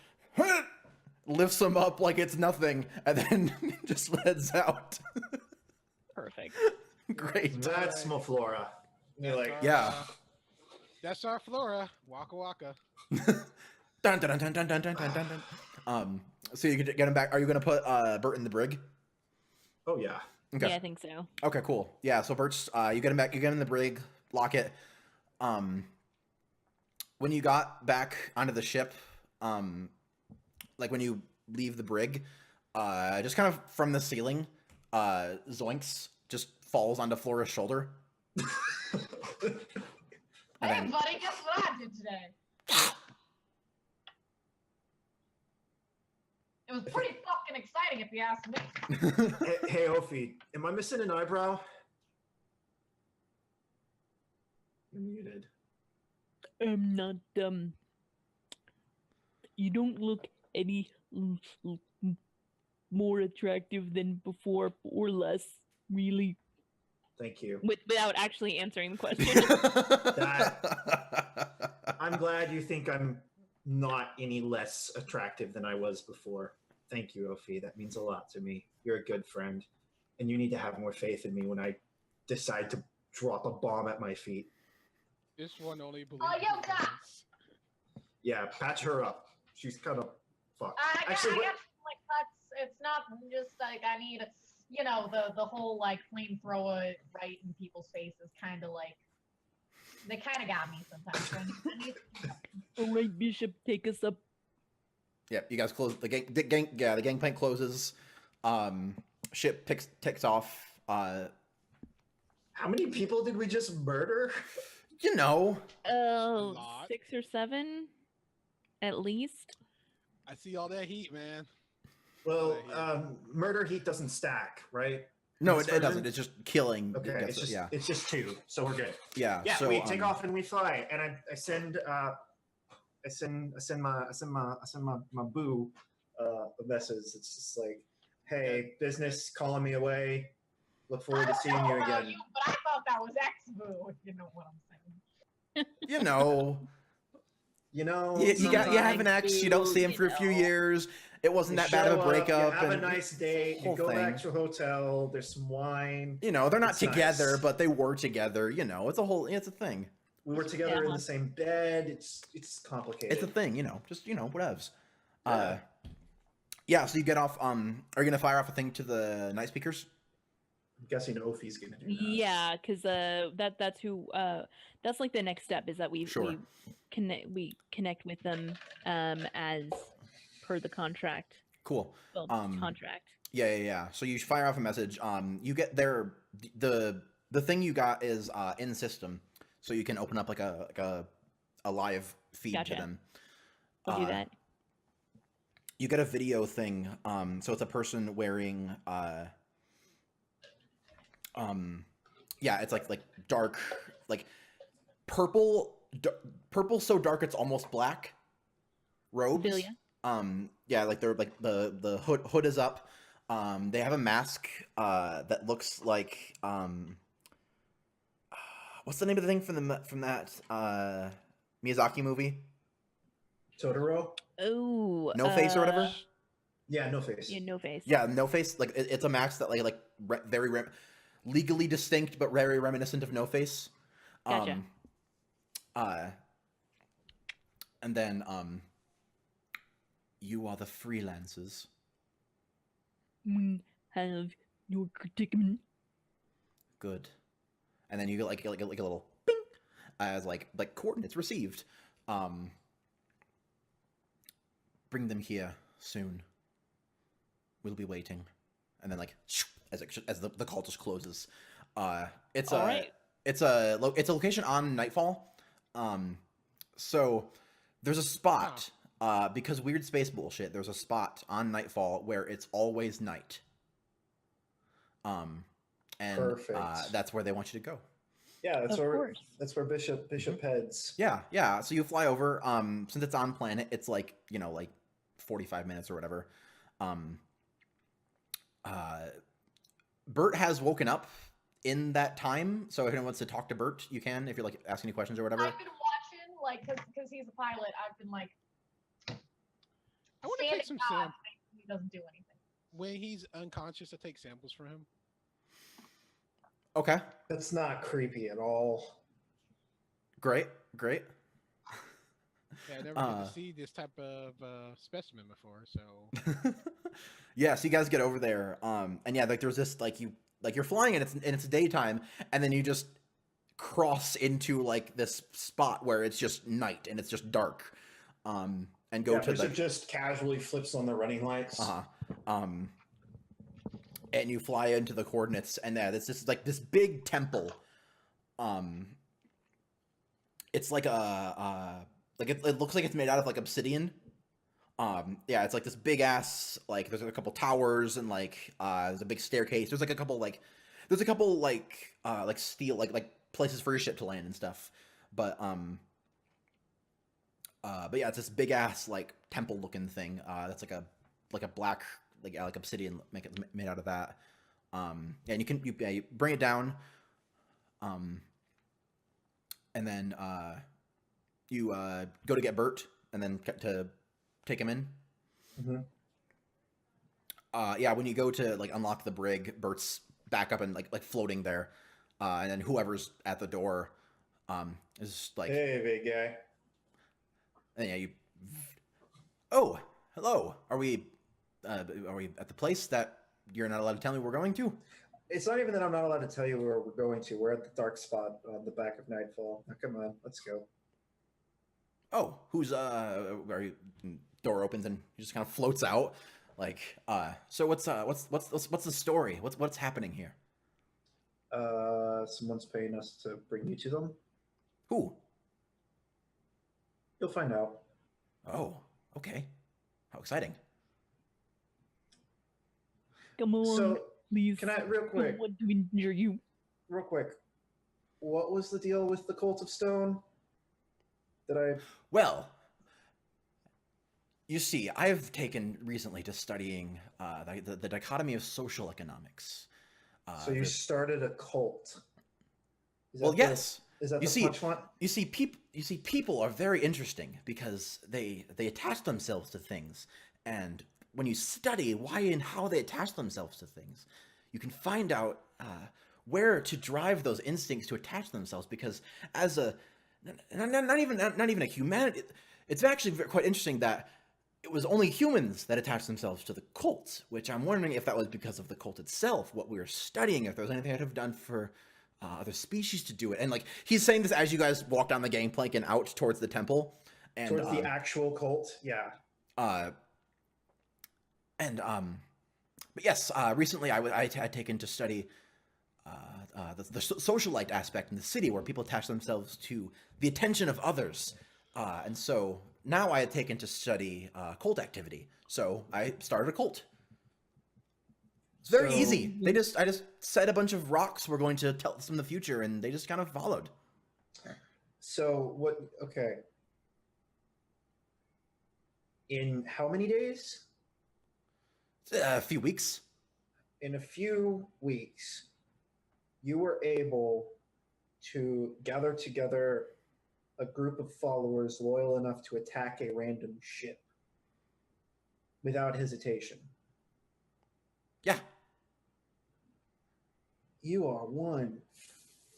lifts him up like it's nothing, and then just heads out. Perfect. Great. That's Flora. You're like, Yeah. That's our Flora. Waka waka. Dun, dun, dun, dun, dun, dun, dun, dun, dun. So you can get him back. Are you gonna put Bert in the brig? oh yeah. Okay. Yeah, I think so. Okay, cool. Yeah, so Bert's you get him back, you get him in the brig, lock it. When you got back onto the ship, like when you leave the brig, just kind of from the ceiling, Zoinks just falls onto Flora's shoulder. And Hey, then- buddy, guess what I did today? It was pretty fucking exciting, if you ask me. Hey, Ophi, am I missing an eyebrow? You're muted. I'm not you don't look any more attractive than before or less, really. Thank you. Without actually answering the question. I'm glad you think I'm not any less attractive than I was before. Thank you, Ophi. That means a lot to me. You're a good friend, and you need to have more faith in me when I decide to drop a bomb at my feet. This one only believes. Oh, yo, in Doc. things. Yeah, patch her up. She's kind of fucked. I got Actually, like cuts. It's not just like I need, you know, the whole like flamethrower right in people's faces, kind of like they kind of got me sometimes. So I need All right, Bishop, take us up. Yep, you guys close the gangplank closes. Ship ticks off. how many people did we just murder? You know, Oh, Lot. 6 or 7, at least. I see all that heat, man. Well, murder heat doesn't stack, right? no, This it doesn't. version? It's just killing. Okay, Gets it's it, just yeah, it's just 2, so we're good. yeah. Yeah, So we take off and we fly, and I send my boo a message. It's just like, hey, business calling me away. Look forward to seeing you again. You, but I thought that was X-Boo, if you know what I'm saying. You know, You know, you have an sometimes ex. You don't see him for a few years. It wasn't that bad of a show up, breakup. You have a and nice date. You whole go back thing. to a hotel. There's some wine. You know, they're not It's together, nice. but they were together. You know, it's a thing. We were together in Yeah. the same bed. It's complicated. It's a thing. You know, just whatevs. Yeah. Yeah. So you get off. Are you gonna fire off a thing to the night speakers? I'm guessing Ophi's gonna do that. Yeah, because that's who that's like the next step is that Sure. we connect with them as per the contract. Cool. Well, Um, contract. Yeah. So you fire off a message. You get their the thing you got is in system, so you can open up like a live feed Gotcha. to them. I'll do that. You get a video thing. So it's a person wearing yeah, it's like dark, like purple so dark it's almost black robes. Feel ya. Yeah, like they're like the hood is up. They have a mask that looks like what's the name of the thing from that Miyazaki movie? Totoro. Oh, No Face or whatever. Yeah, no face. Yeah, no face. Yeah, No Face. Like it's a mask that very legally distinct but very reminiscent of No Face. Gotcha. And then you are the freelancers. We have your predicament. Good. And then you get like a little ping as like coordinates received. bring them here soon. We'll be waiting. And then like as the call just closes, it's All a right. it's a location on Nightfall. So there's a spot because weird space bullshit. There's a spot on Nightfall where it's always night. And Perfect. that's where they want you to go. Yeah, Of course. that's where Bishop heads. Yeah. So you fly over. Since it's on planet, it's like 45 minutes or whatever. Bert has woken up in that time, so if anyone wants to talk to Bert, you can if you're like asking any questions or whatever. I've been watching, like, because he's a pilot. I've been like, I want to take some standing samples. by, he doesn't do anything. When he's unconscious, to take samples from him. Okay, That's not creepy at all. great. Yeah, I never get to see this type of specimen before, so Yeah, so you guys get over there, and yeah, like there's this you're flying and it's daytime, and then you just cross into like this spot where it's just night and it's just dark, and go to Bishop just casually flips on the running lights. And you fly into the coordinates, and it's just like this big temple. It's like it looks like it's made out of like obsidian. Yeah, it's like this big ass, like there's a couple towers and like there's a big staircase. There's a couple steel like places for your ship to land and stuff. But yeah, it's this big ass like temple looking thing. That's like a black like obsidian made out of that. And you bring it down. And then you go to get Bert and then to take him in. Mm-hmm. Yeah, when you go to like unlock the brig, Bert's back up and like floating there. And then whoever's at the door is like, Hey, big guy. and yeah, oh, hello. Are we at the place that you're not allowed to tell me we're going to? It's not even that I'm not allowed to tell you where we're going to. We're at the dark spot on the back of Nightfall. Now, come on, let's go. Oh, who's are you? Door opens and he just kind of floats out. Like, so what's the story? What's happening here? Someone's paying us to bring you to them. Who? You'll find out. Oh, okay. How exciting. Come on, So, please. can I, real I quick, don't want to injure you. what was the deal with the Cult of Stone? Well, you see, I've taken recently to studying the dichotomy of social economics. So you started a cult? Well, yes. Is that You the see- punchline? You see, people are very interesting because they attach themselves to things, and when you study why and how they attach themselves to things, you can find out where to drive those instincts to attach themselves. Because as a not even a humanity, it's actually quite interesting that it was only humans that attached themselves to the cult. Which I'm wondering if that was because of the cult itself, what we were studying, if there was anything I'd have done for other species to do it. And like he's saying this as you guys walk down the gangplank and out towards the temple, and Towards the actual cult? Yeah. But yes, recently I had taken to study the socialite aspect in the city, where people attach themselves to the attention of others, and so now I had taken to study cult activity. So I started a cult. It's very So- easy. I just said a bunch of rocks were going to tell us in the future, and they just kind of followed. So what? Okay. In how many days? A few weeks. In a few weeks, you were able to gather together a group of followers loyal enough to attack a random ship without hesitation. Yeah. You are one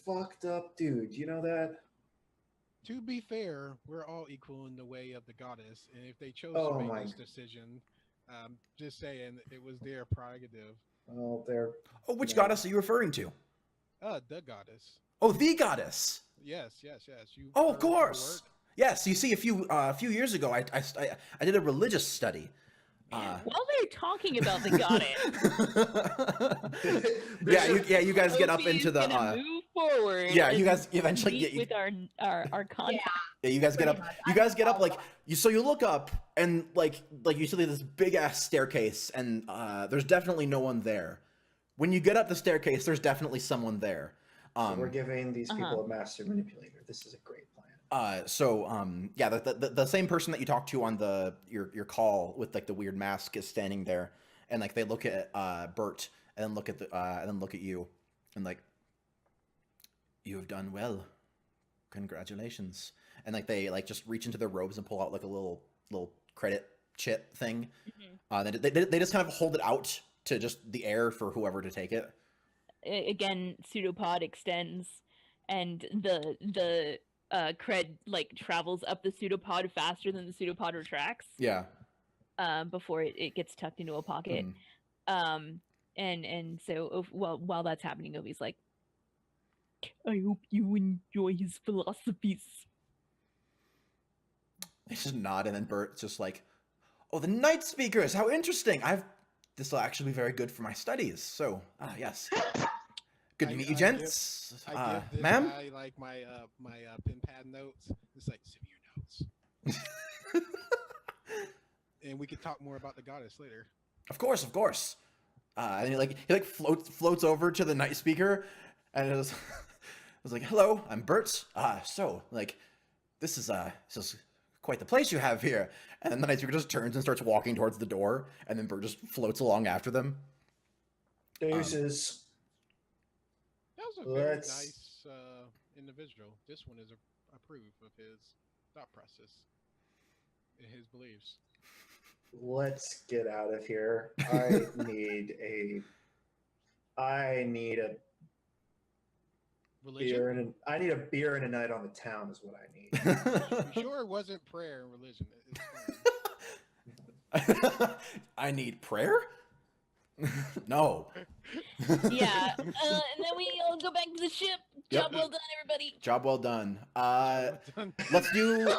fucked up dude. You know that? to be fair, we're all equal in the way of the goddess, and if they chose Oh to my- make this decision, just saying it was their prerogative. Well, they're Oh, which Yeah. goddess are you referring to? The goddess. Oh, the goddess. Yes. You. Oh, of heard the course. word? Yes, you see, a few years ago, I did a religious study. While they're talking about the goddess, You guys get up Opie into is the gonna move forward. yeah, you and guys eventually meet get with our contact. yeah, you guys get Pretty up. much. You I guys know get up all like about you. So you look up and like you see this big ass staircase, and there's definitely no one there. When you get up the staircase, there's definitely someone there. So we're giving these people a master manipulator. This is a great plan. Yeah, the same person that you talked to on your call with like the weird mask is standing there, and like they look at Bert and then look at you, and like, you have done well, congratulations, and like they like just reach into their robes and pull out like a little credit chit thing. They just kind of hold it out to just the air for whoever to take it. Again, pseudopod extends, and the cred like travels up the pseudopod faster than the pseudopod retracts. Yeah. Before it gets tucked into a pocket. And so while that's happening, Obi's like, I hope you enjoy his philosophies. They just nod, and then Bert's just like, "Oh, the night speakers! How interesting! This will actually be very good for my studies. So, yes, good to meet you, gents. I give this Ma'am." guy like my pen pad notes. It's like severe notes. And we can talk more about the goddess later. Of course. And he floats over to the night speaker, and it was like, "Hello, I'm Bert. So like, this is quite the place you have here." And then the night speaker just turns and starts walking towards the door, and then Bert just floats along after them. Deuces. That was a very nice individual. This one is approve of his thought process and his beliefs. Let's get out of here. I need a Religion? beer and a beer and a night on the town is what I need. You sure it wasn't prayer and religion? I need prayer? No. Yeah. And then we all go back to the ship. Job well done, everybody. Job well done. Let's do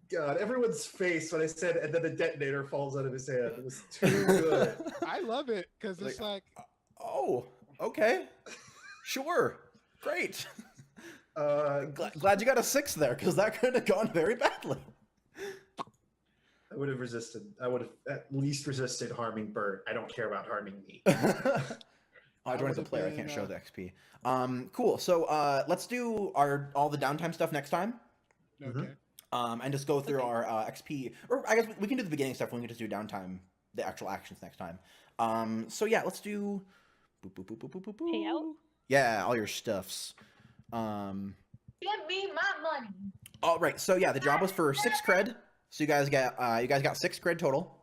God, everyone's face when I said, and then the detonator falls out of his hand. It was too good. I love it because it's like, oh, okay, sure, great. Glad you got a 6 there, because that could have gone very badly. I would have resisted. I would have at least resisted harming Bert. I don't care about harming me. I joined as a player. I can't show the XP. Cool. So let's do all the downtime stuff next time. okay. And just go through our XP, or I guess we can do the beginning stuff when we can just do downtime, the actual actions next time. So yeah, let's do Payout? Yeah, all your stuffs. Give me my money. All right. So yeah, the job was for 6 cred. So you guys got 6 cred total.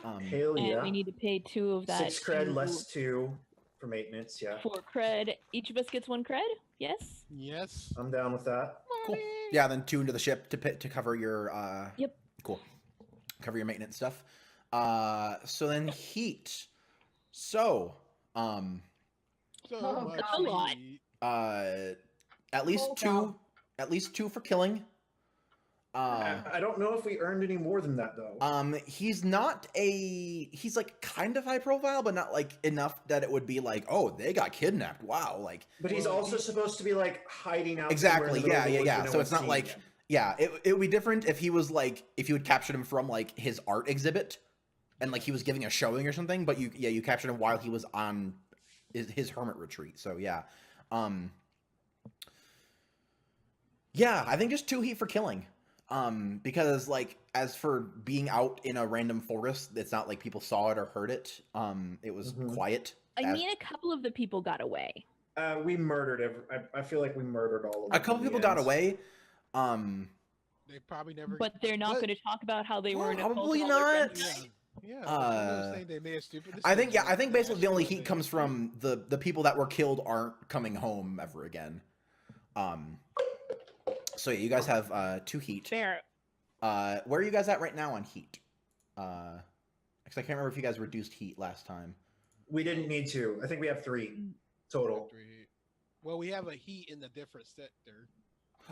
Hell yeah. And we need to pay 2 of that. 6 cred to- less 2 for maintenance. Yeah, 4 cred. Each of us gets 1 cred. Yes. Yes. I'm down with that. Cool. Yeah, then 2 into the ship to cover your Yep. Cool. Cover your maintenance stuff. So then heat. So So Oh, much a lot. heat. at least Oh, 2 God. at least 2 for killing. I don't know if we earned any more than that though. He's like kind of high profile, but not like enough that it would be like, oh, they got kidnapped. Wow, like. But he's also supposed to be like hiding out. Exactly. somewhere in the middle of the woods Yeah. where no So it's one's not like, seeing him. yeah, it would be different if he was like, if you had captured him from like his art exhibit, and like he was giving a showing or something. But you captured him while he was on his hermit retreat. So yeah, yeah, I think just 2 heat for killing. Because like as for being out in a random forest, it's not like people saw it or heard it. It was quiet. I mean, a couple of the people got away. We murdered. I feel like we murdered all of them. A couple in the people got end. away. They probably never. But they're not What? going to talk about how they were in a cult Probably and all their not. friends died. Yeah. I'm saying they made it stupid. I think basically the only heat comes from the people that were killed aren't coming home ever again. So yeah, you guys have 2 heat. Fair. Where are you guys at right now on heat? Because I can't remember if you guys reduced heat last time. We didn't need to. I think we have 3 total. Well, we have a heat in a different sector.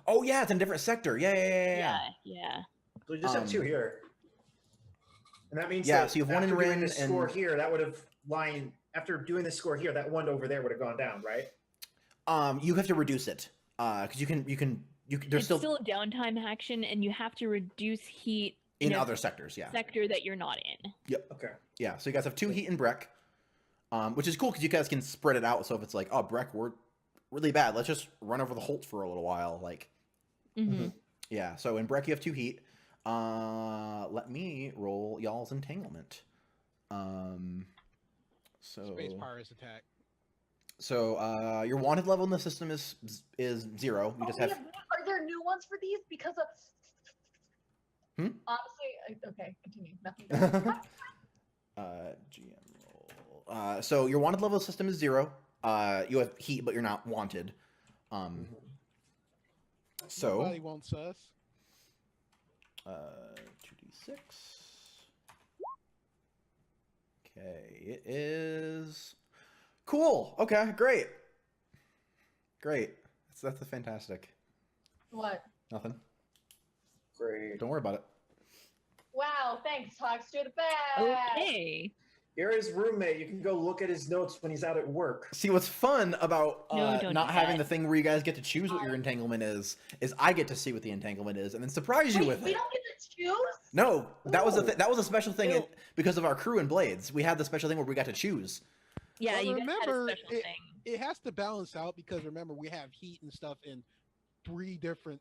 Oh yeah, it's in a different sector. Yeah. Yeah. So we just have 2 Um, here. And that means Yeah, that so you have one in after doing Rin this score and here, that would have lying after doing this score here, that one over there would have gone down, right? you have to reduce it because you can there's It's still a downtime action, and you have to reduce heat in a other sectors. Yeah. sector that you're not in. Okay. Yeah. So you guys have 2 heat in Breck, which is cool because you guys can spread it out. So if it's like, oh, Breck, we're really bad, let's just run over the Holt for a little while. Like, Mm-hmm. yeah. So in Breck you have 2 heat. Let me roll y'all's entanglement. Space pirates attack. So your wanted level in the system is 0. You just have. Are there new ones for these? Because of. Honestly, okay, continue. Nothing. GM roll. So your wanted level system is 0. You have heat, but you're not wanted. So Nobody wants us. 2d6. Okay, it is cool. Okay, great. That's fantastic. What? Nothing. Great. Don't worry about it. Wow, thanks. Talks to the back. Okay. Gary's roommate, you can go look at his notes when he's out at work. See, what's fun about No, don't not do having that. the thing where you guys get to choose what your entanglement is I get to see what the entanglement is and then surprise you Wait, with we it. don't get to choose? No, that was Ooh. that was a special thing Ew. because of our crew and Blades. We had the special thing where we got to choose. Yeah, Well, you guys had a remember, special thing. It has to balance out because remember we have heat and stuff in 4 different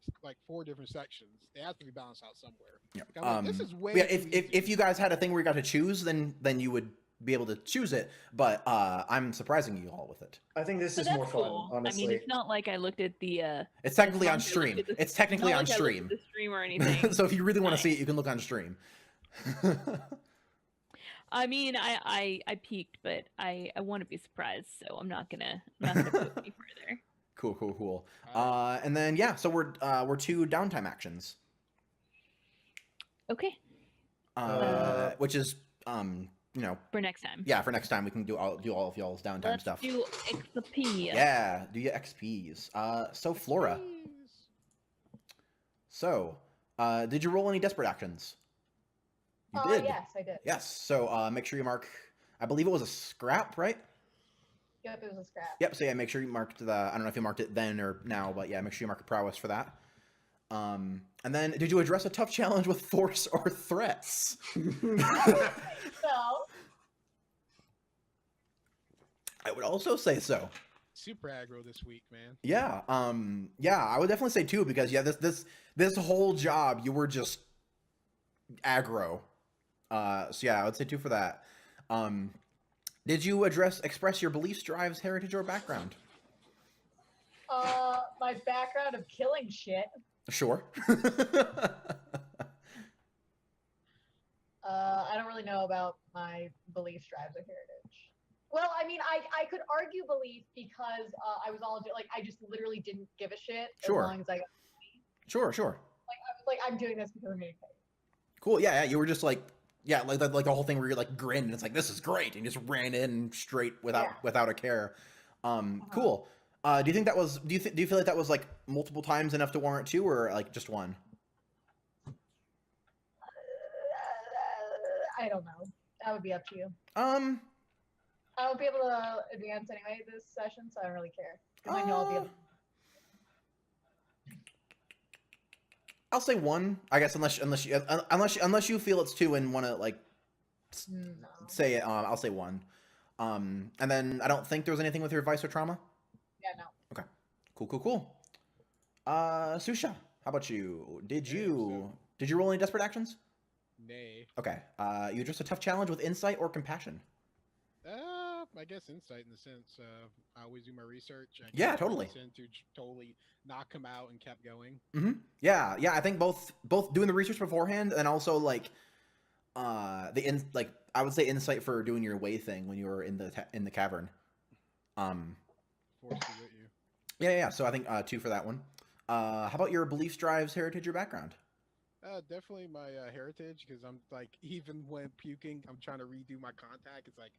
sections. It has to be balanced out somewhere. Yeah. I mean, this is way Yeah, too if easy. you guys had a thing where you got to choose, then you would be able to choose it. But I'm surprising you all with it. I think this But is that's more fun, cool. honestly. I mean, it's not like I looked at the. It's technically not on like I stream. looked at the- It's technically not on like I looked stream. at the stream or anything. So if you really want to Nice. see it, you can look on stream. I mean, I peeked, but I want to be surprised, so I'm not gonna go any further. Cool. Alright. And then yeah, so we're 2 downtime actions, Okay, which is you know, for next time. yeah, for next time we can do all of y'all's downtime Let's stuff. do XP. Yeah, do your XPs. So Flora. Please. So, did you roll any desperate actions? You did. Yes, I did. Yes. So make sure you mark. I believe it was a scrap, right? Yep, it was a scrap. Yep. So yeah, make sure you marked the. I don't know if you marked it then or now, but yeah, make sure you mark a prowess for that. And then, did you address a tough challenge with force or threats? So, I would also say so. Super aggro this week, man. Yeah. Yeah, I would definitely say 2 because yeah, this whole job you were just aggro. So yeah, I would say 2 for that. Did you express your beliefs, drives, heritage, or background? my background of killing shit. Sure. I don't really know about my beliefs, drives, or heritage. Well, I mean, I could argue belief because I was all like, I just literally didn't give a shit Sure. as long as I got. Sure. Like, I was like, I'm doing this because I'm getting paid. Cool. Yeah. You were just like, yeah, like the whole thing where you're like grinned and it's like, this is great, and you just ran in straight without a care. Cool. Do you think that was? Do you feel like that was like multiple times enough to warrant 2, or like just 1? I don't know. That would be up to you. Uh, I won't be able to advance anyway this session, so I don't really care. 'Cause I know I'll be able. I'll say 1, I guess, unless you feel it's 2 and want to like No. say it. I'll say 1. And then I don't think there was anything with your vice or trauma. Yeah, no. Cool. Susha, how about you? Did Yeah, you roll any desperate actions? Nay. Okay. You addressed a tough challenge with insight or compassion. I guess insight in the sense I always do my research. I Yeah, kept totally. To totally knock him out and kept going. Yeah. I think both doing the research beforehand and also like I would say insight for doing your way thing when you were in the cavern. Forced to get you. Yeah. So I think 2 for that one. How about your beliefs, drives, heritage, or background? Definitely my heritage because I'm like even when puking, I'm trying to redo my contact. It's like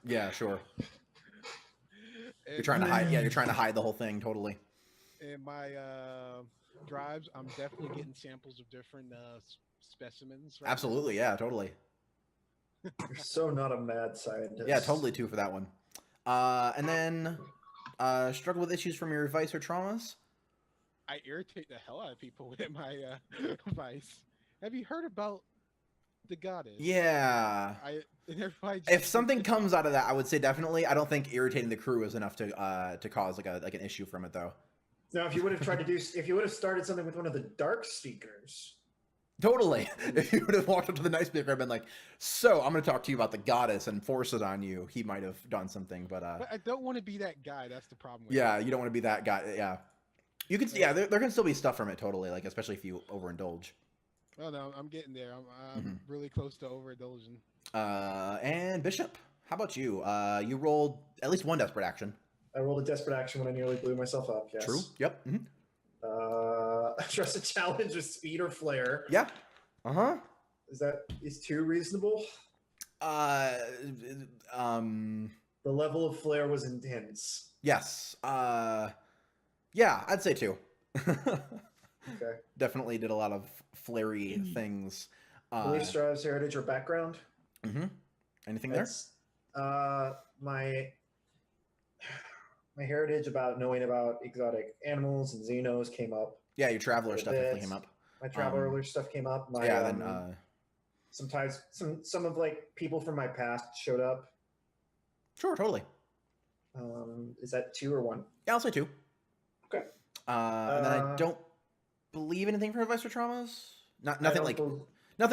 Yeah, sure. You're trying to hide. Yeah, you're trying to hide the whole thing totally. In my drives, I'm definitely getting samples of different specimens. Right now. Absolutely, yeah, totally. You're so not a mad scientist. Yeah, totally 2 for that one. And then struggle with issues from your vice or traumas. I irritate the hell out of people with my vice. Have you heard about the goddess? Yeah. Everybody If just- something comes out of that, I would say definitely. I don't think irritating the crew is enough to cause like an issue from it though. Now, if you would have started something with one of the dark speakers. Totally. If you would have walked up to the night speaker and been like, "So, I'm going to talk to you about the goddess," and force it on you, he might have done something. But I don't want to be that guy. That's the problem. With yeah, it. you don't want to be that guy. Yeah, you can. Yeah, there can still be stuff from it. Totally. Like especially if you overindulge. Well, no, I'm getting there. I'm Mhm. really close to overindulging. And Bishop, how about you? You rolled at least 1 desperate action. I rolled a desperate action when I nearly blew myself up. Yes. True. Yep. Mm-hmm. Trust a challenge of speed or flare. Yeah. Uh-huh. Is 2 reasonable? The The level of flare was intense. yes. Yeah, I'd say 2. Okay. Definitely did a lot of flary things. Beliefs, drives, heritage, or background. Mm-hmm. Anything there? That's my heritage about knowing about exotic animals and xenos came up. Yeah, your traveler a stuff definitely bit. came up. My traveler stuff came up. My Yeah, then sometimes some of like people from my past showed up. sure, totally. Is that 2 or 1? Yeah, I'll say 2. Okay. And then I don't believe anything for advice or traumas. Nothing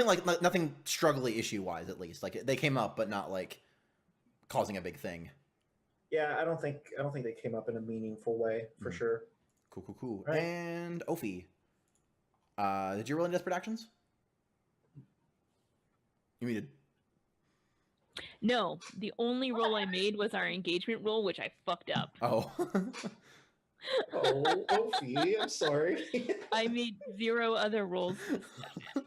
like nothing struggly issue wise at least. Like they came up, but not like causing a big thing. Yeah, I don't think they came up in a meaningful way for sure. Cool. Right. And Ophi, did you roll any desperate actions? You mean No, the only roll I made was our engagement roll, which I fucked up. Oh. Oh, Ophi, I'm sorry. I made 0 other rolls this session.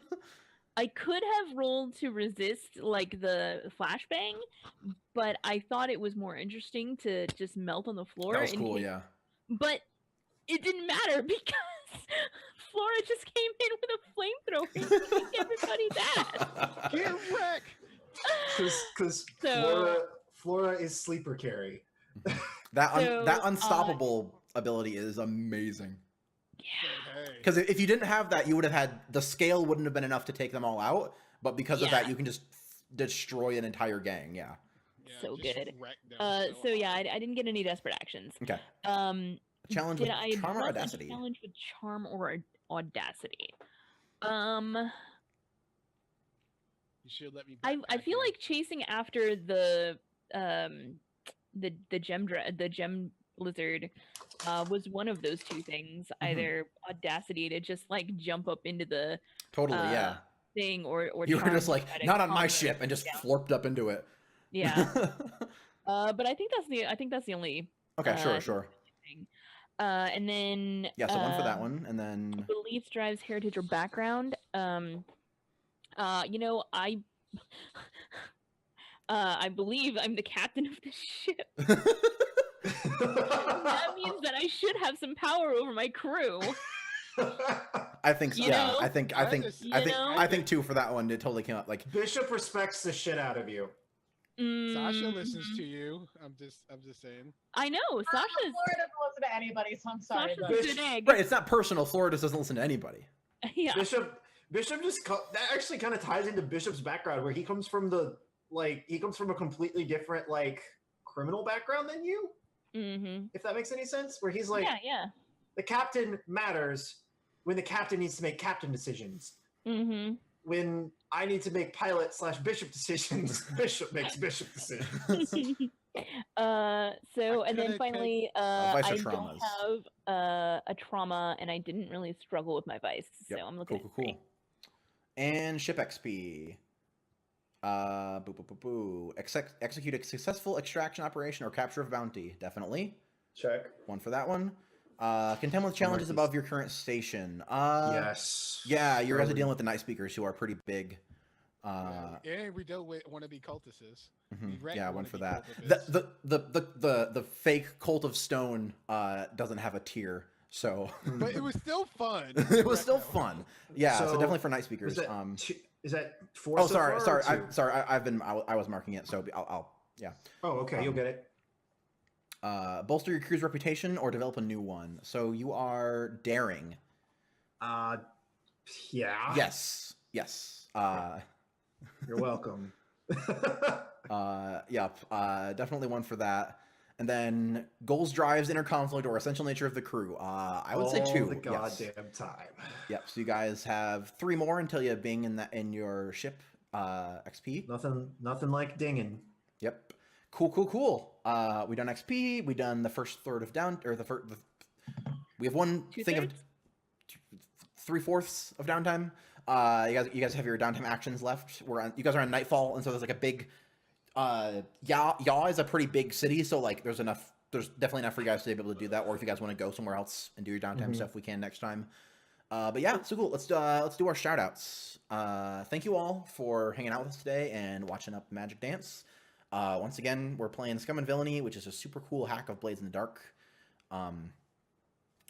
I could have rolled to resist like the flashbang, but I thought it was more interesting to just melt on the floor. That was in cool, case- yeah. But it didn't matter because Flora just came in with a flamethrower and kicked everybody's ass. Get wrecked! Because So- Flora is sleeper carry. That So, unstoppable ability is amazing. Yeah. Hey. Because if you didn't have that, you would have had the scale wouldn't have been enough to take them all out. But because of that, Yeah. you can just destroy an entire gang. Yeah. Yeah, So just good. wreck them So yeah, hard. I didn't get any desperate actions. Okay. Challenge Did with I charm or want a audacity? challenge with charm or audacity? You should let me. I backpack feel you. like chasing after the gem lizard was one of those 2 things. Either audacity to just like jump up into the Totally. Yeah. thing, or You were charm just to like try to not on calm my her ship and just down. florped up into it. Yeah. But I think that's the only Okay. Sure. thing. And then Yeah. So 1 for that one, and then beliefs, drives, heritage, or background. I believe I'm the captain of this ship. That means that I should have some power over my crew. I think You yeah. know? I think You know? 2 for that one. It totally came out like Bishop respects the shit out of you. Sasha Mm, listens to you. I'm just saying. I know Flora Sasha's doesn't listen to anybody, so I'm sorry. Sasha's But a good egg. right. It's not personal. Flora just doesn't listen to anybody. Yeah. Bishop that actually kind of ties into Bishop's background, where he comes from a completely different like criminal background than you. Mm-hmm. If that makes any sense, where he's like, Yeah. the captain matters when the captain needs to make captain decisions. Mm-hmm. When I need to make pilot/bishop decisions, Bishop makes bishop decisions. So and then could've finally, vice or I traumas? don't have a trauma, and I didn't really struggle with my vice, so Yep. I'm looking Cool. at 3. And ship XP. Execute a successful extraction operation or capture of bounty. Definitely. Check. 1 for that one. Contend with challenges above your current station. Yes. Yeah, you're guys are dealing with the night speakers who are pretty big. And we dealt with wannabe cultists. We wrecked Yeah, one wannabe for that. cultists. The fake cult of stone doesn't have a tier, so But it was still fun. it was Wreck still that one. fun. Yeah, so So, definitely for night Was speakers. that is that 4 Oh, so sorry, far or sorry, 2? I was marking it, so I'll yeah. Oh, okay, you'll get it. Bolster your crew's reputation or develop a new one. So you are daring. Yeah. Yes. You're welcome. Yep. Definitely one for that. And then goals, drives, inner conflict, or essential nature of the crew. I would say 2. The Yes. goddamn time. Yep. So you guys have 3 more until you being in your ship XP. Nothing like dinging. Yep. Cool. We done XP. We done the first third of down or the first. We have one thing of 3/4 of downtime. You guys have your downtime actions left. You guys are on nightfall, and so there's like a big. Yaw is a pretty big city, so like there's definitely enough for you guys to be able to do that. Or if you guys want to go somewhere else and do your downtime stuff, we can next time. But yeah, so cool. Let's do our shout outs. Thank you all for hanging out with us today and watching up Magic Dance. Once again, we're playing Scum and Villainy, which is a super cool hack of Blades in the Dark.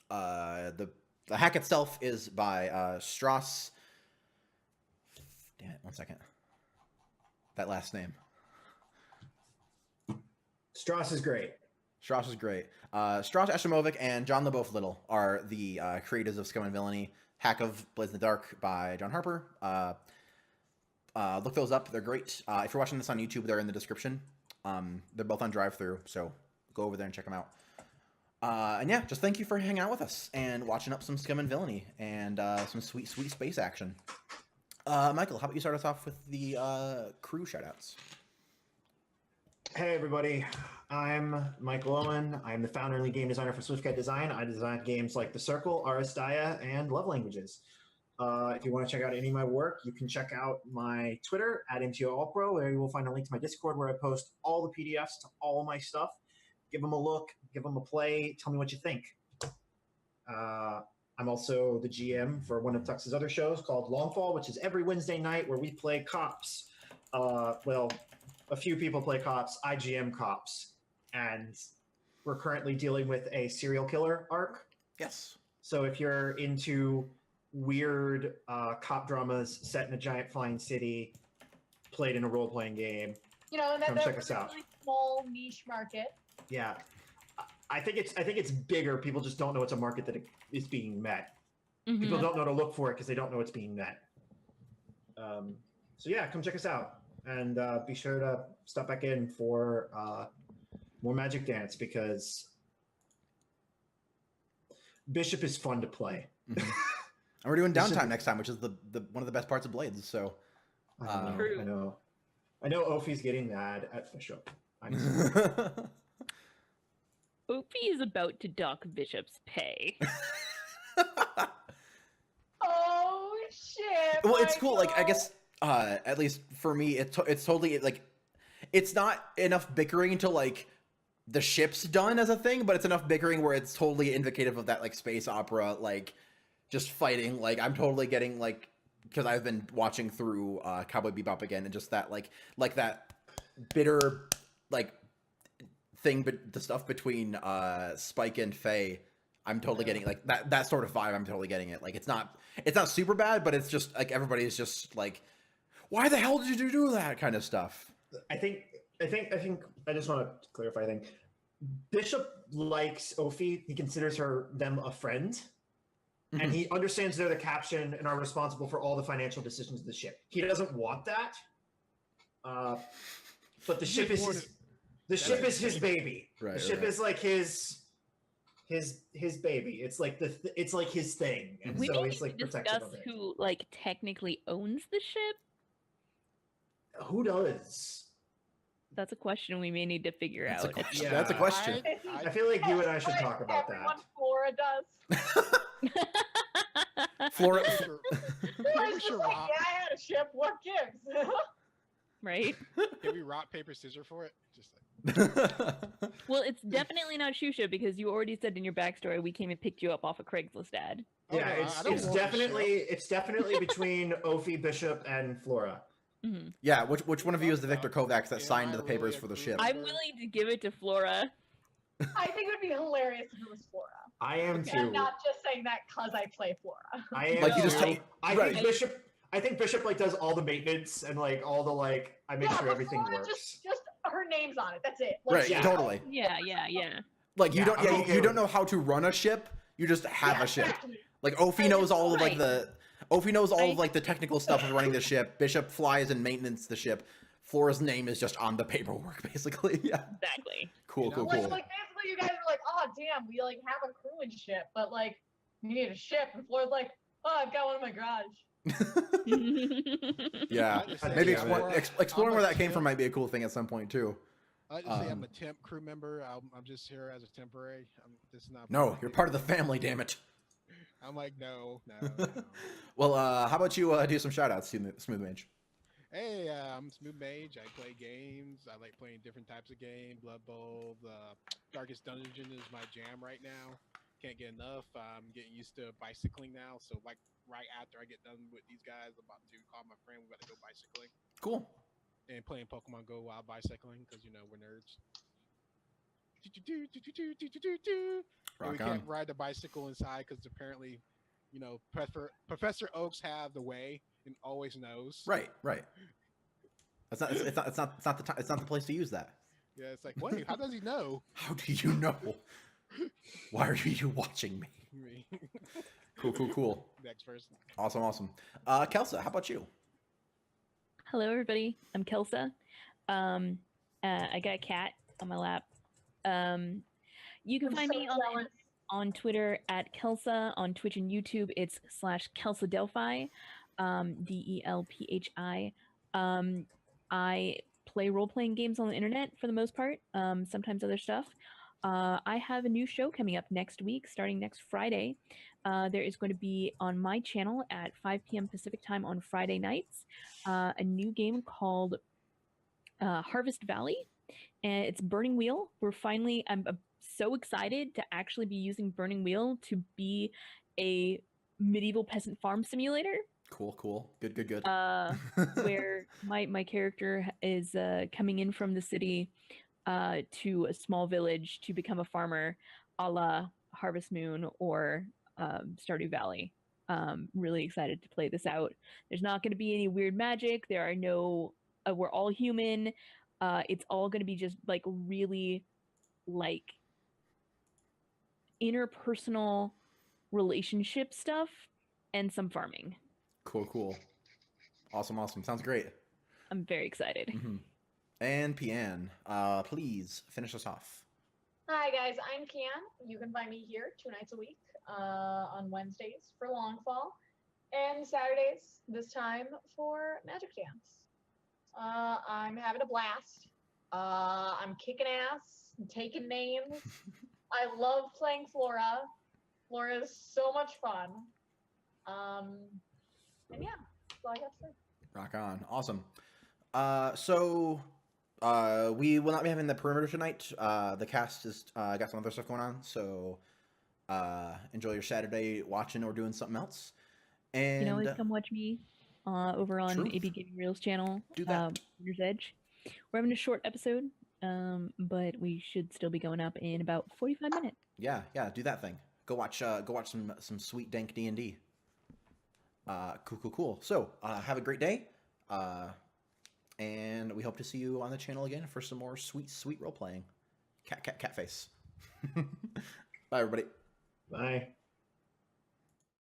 The hack itself is by Strauss. Damn it, 1 second. That last name. Strauss is great. Strauss, Ashimovic, and John LeBeouf Little are the creators of Scum and Villainy. Hack of Blades in the Dark by John Harper. Look those up. They're great. If you're watching this on YouTube, they're in the description. They're both on drive-through, so go over there and check them out. And yeah, just thank you for hanging out with us and watching up some Scum and Villainy and some sweet space action. Michael, how about you start us off with the crew shoutouts? Hey everybody, I'm Michael Owen. I'm the founder and lead game designer for SwiftCat Design. I design games like The Circle, Aristaya, and Love Languages. If you want to check out any of my work, you can check out my Twitter at MTOAllPro, where you will find a link to my Discord where I post all the PDFs to all of my stuff. Give them a look, give them a play, tell me what you think. I'm also the GM for one of Tux's other shows called Longfall, which is every Wednesday night where we play cops. Well, a few people play cops, I GM cops, and we're currently dealing with a serial killer arc. Yes. So if you're into weird cop dramas set in a giant flying city, played in a role-playing game, You know, and then Come there's check us a out. really small niche market. yeah, I think it's bigger. People just don't know it's a market that is being met. Mhm. People don't know to look for it because they don't know it's being met. So yeah, come check us out, and be sure to stop back in for more Magic Dance because Bishop is fun to play. And we're doing This is- downtime next time, which is the one of the best parts of Blades. So True. I know Ophi's getting mad at Bishop. Opie is about to dock Bishop's pay. Oh shit! well, it's cool. Like I Michael. guess at least for me, it's totally like it's not enough bickering until like the ship's done as a thing, but it's enough bickering where it's totally indicative of that like space opera, like just fighting. Like I'm totally getting like because I've been watching through Cowboy Bebop again, and just that like that bitter like thing, but the stuff between Spike and Faye. I'm totally getting like that sort of vibe. I'm totally getting it. Like it's not super bad, but it's just like everybody's just like, why the hell did you do that kind of stuff? I think I just want to clarify. I think Bishop likes Ophi. He considers them a friend, and he understands they're the captain and are responsible for all the financial decisions of the ship. He doesn't want that, but the ship is his baby. Right, The ship right. is like his baby. It's like it's like his thing, and We so need he's like to protective discuss of it. who like technically owns the ship. Who does? That's a question we may need to figure That's a out. question. Yeah, That's a question. I feel like you and I should talk about Everyone that. Flora does. Flora. Sure. Flora's just sure like, Rob- yeah, I had a ship. What gives? Right? Can we rock, paper, scissors for it? Just like Well, it's definitely not Shusha because you already said in your backstory we came and picked you up off a Craigslist ad. oh, Yeah, no, I don't it's want the ship. definitely between Ophi, Bishop, and Flora. Mhm. Yeah, which one of you is the Victor Kovacs that Am signed I the papers really a for the crew ship? I'm member? willing to give it to Flora. I think it would be hilarious if it was Flora. I am And too. I'm not just saying that because I play Flora. I am Like, you too. just take- I right. think Bishop like does all the maintenance and like all the like. I make yeah, sure but everything Flora works. just her name's on it. That's it. Like, Right, she- totally. Yeah. Like you Yeah, don't, I'm yeah, okay you with don't it. know how to run a ship. You just have yeah, a ship. exactly. Like Ophi And knows it's all of like fine. Ophi knows all of I- like the technical stuff of running the ship. Bishop flies and maintenance the ship. Flora's name is just on the paperwork, basically. Yeah. Exactly. Cool, cool, Like, cool. like basically, you guys are like, oh damn, we like have a crewing ship, but like you need a ship, and Flora's like, oh, I've got one in my garage. Yeah. I just say Maybe I'm exploring I'm where a that came from temp. might be a cool thing at some point too. I just say I'm Um, a temp crew member. I'm just here as a temporary. This is not. No, you're part of the family, damn it. I'm like, no. Well, how about you do some shout outs, Smooth Mage? Hey, I'm Smooth Mage. I play games. I like playing different types of games. Blood Bowl, Darkest Dungeon is my jam right now. Can't get enough. I'm getting used to bicycling now. So like right after I get done with these guys, I'm about to call my friend. We got to go bicycling Cool. and playing Pokemon Go while bicycling because we're nerds. And we Rock on. can't ride the bicycle inside because apparently, Professor Oaks have the way and always knows. Right. It's not the time. It's not the place to use that. Yeah, it's like, wait, how does he know? How do you know? Why are you watching me? Cool. Next person. Awesome. Kelsa, how about you? Hello, everybody. I'm Kelsa. I got a cat on my lap. You can I'm find so me jealous. on Twitter at Kelsa. On Twitch and YouTube, it's /Kelsa Delphi, DELPHI. I play role-playing games on the internet for the most part. Sometimes other stuff. I have a new show coming up next week, starting next Friday. There is going to be on my channel at 5 p.m. Pacific time on Friday nights, a new game called Harvest Valley, and it's Burning Wheel. I'm so excited to actually be using Burning Wheel to be a medieval peasant farm simulator. Cool. Good. Where my character is coming in from the city to a small village to become a farmer, a la Harvest Moon or Stardew Valley. Really excited to play this out. There's not going to be any weird magic. There are no. We're all human. It's all going to be just like really like interpersonal relationship stuff and some farming. Cool. Awesome. Sounds great. I'm very excited. Mm-hmm. And Pian, please finish us off. Hi guys, I'm Kian. You can find me here 2 nights a week, on Wednesdays for Longfall, and Saturdays this time for Magic Dance. I'm having a blast. I'm kicking ass, I'm taking names. I love playing Flora. Flora is so much fun. And yeah, that's all I got to say. Rock on. Awesome. We will not be having the perimeter tonight. The cast has got some other stuff going on, so enjoy your Saturday watching or doing something else. And You can always come watch me over on Truth. AB Gaming Reels channel. Do that. Winter's Edge. We're having a short episode, but we should still be going up in about 45 minutes. yeah, do that thing. Go watch some sweet dank D&D. Cool. So, have a great day. And we hope to see you on the channel again for some more sweet role playing. Cat face. Bye everybody. Bye.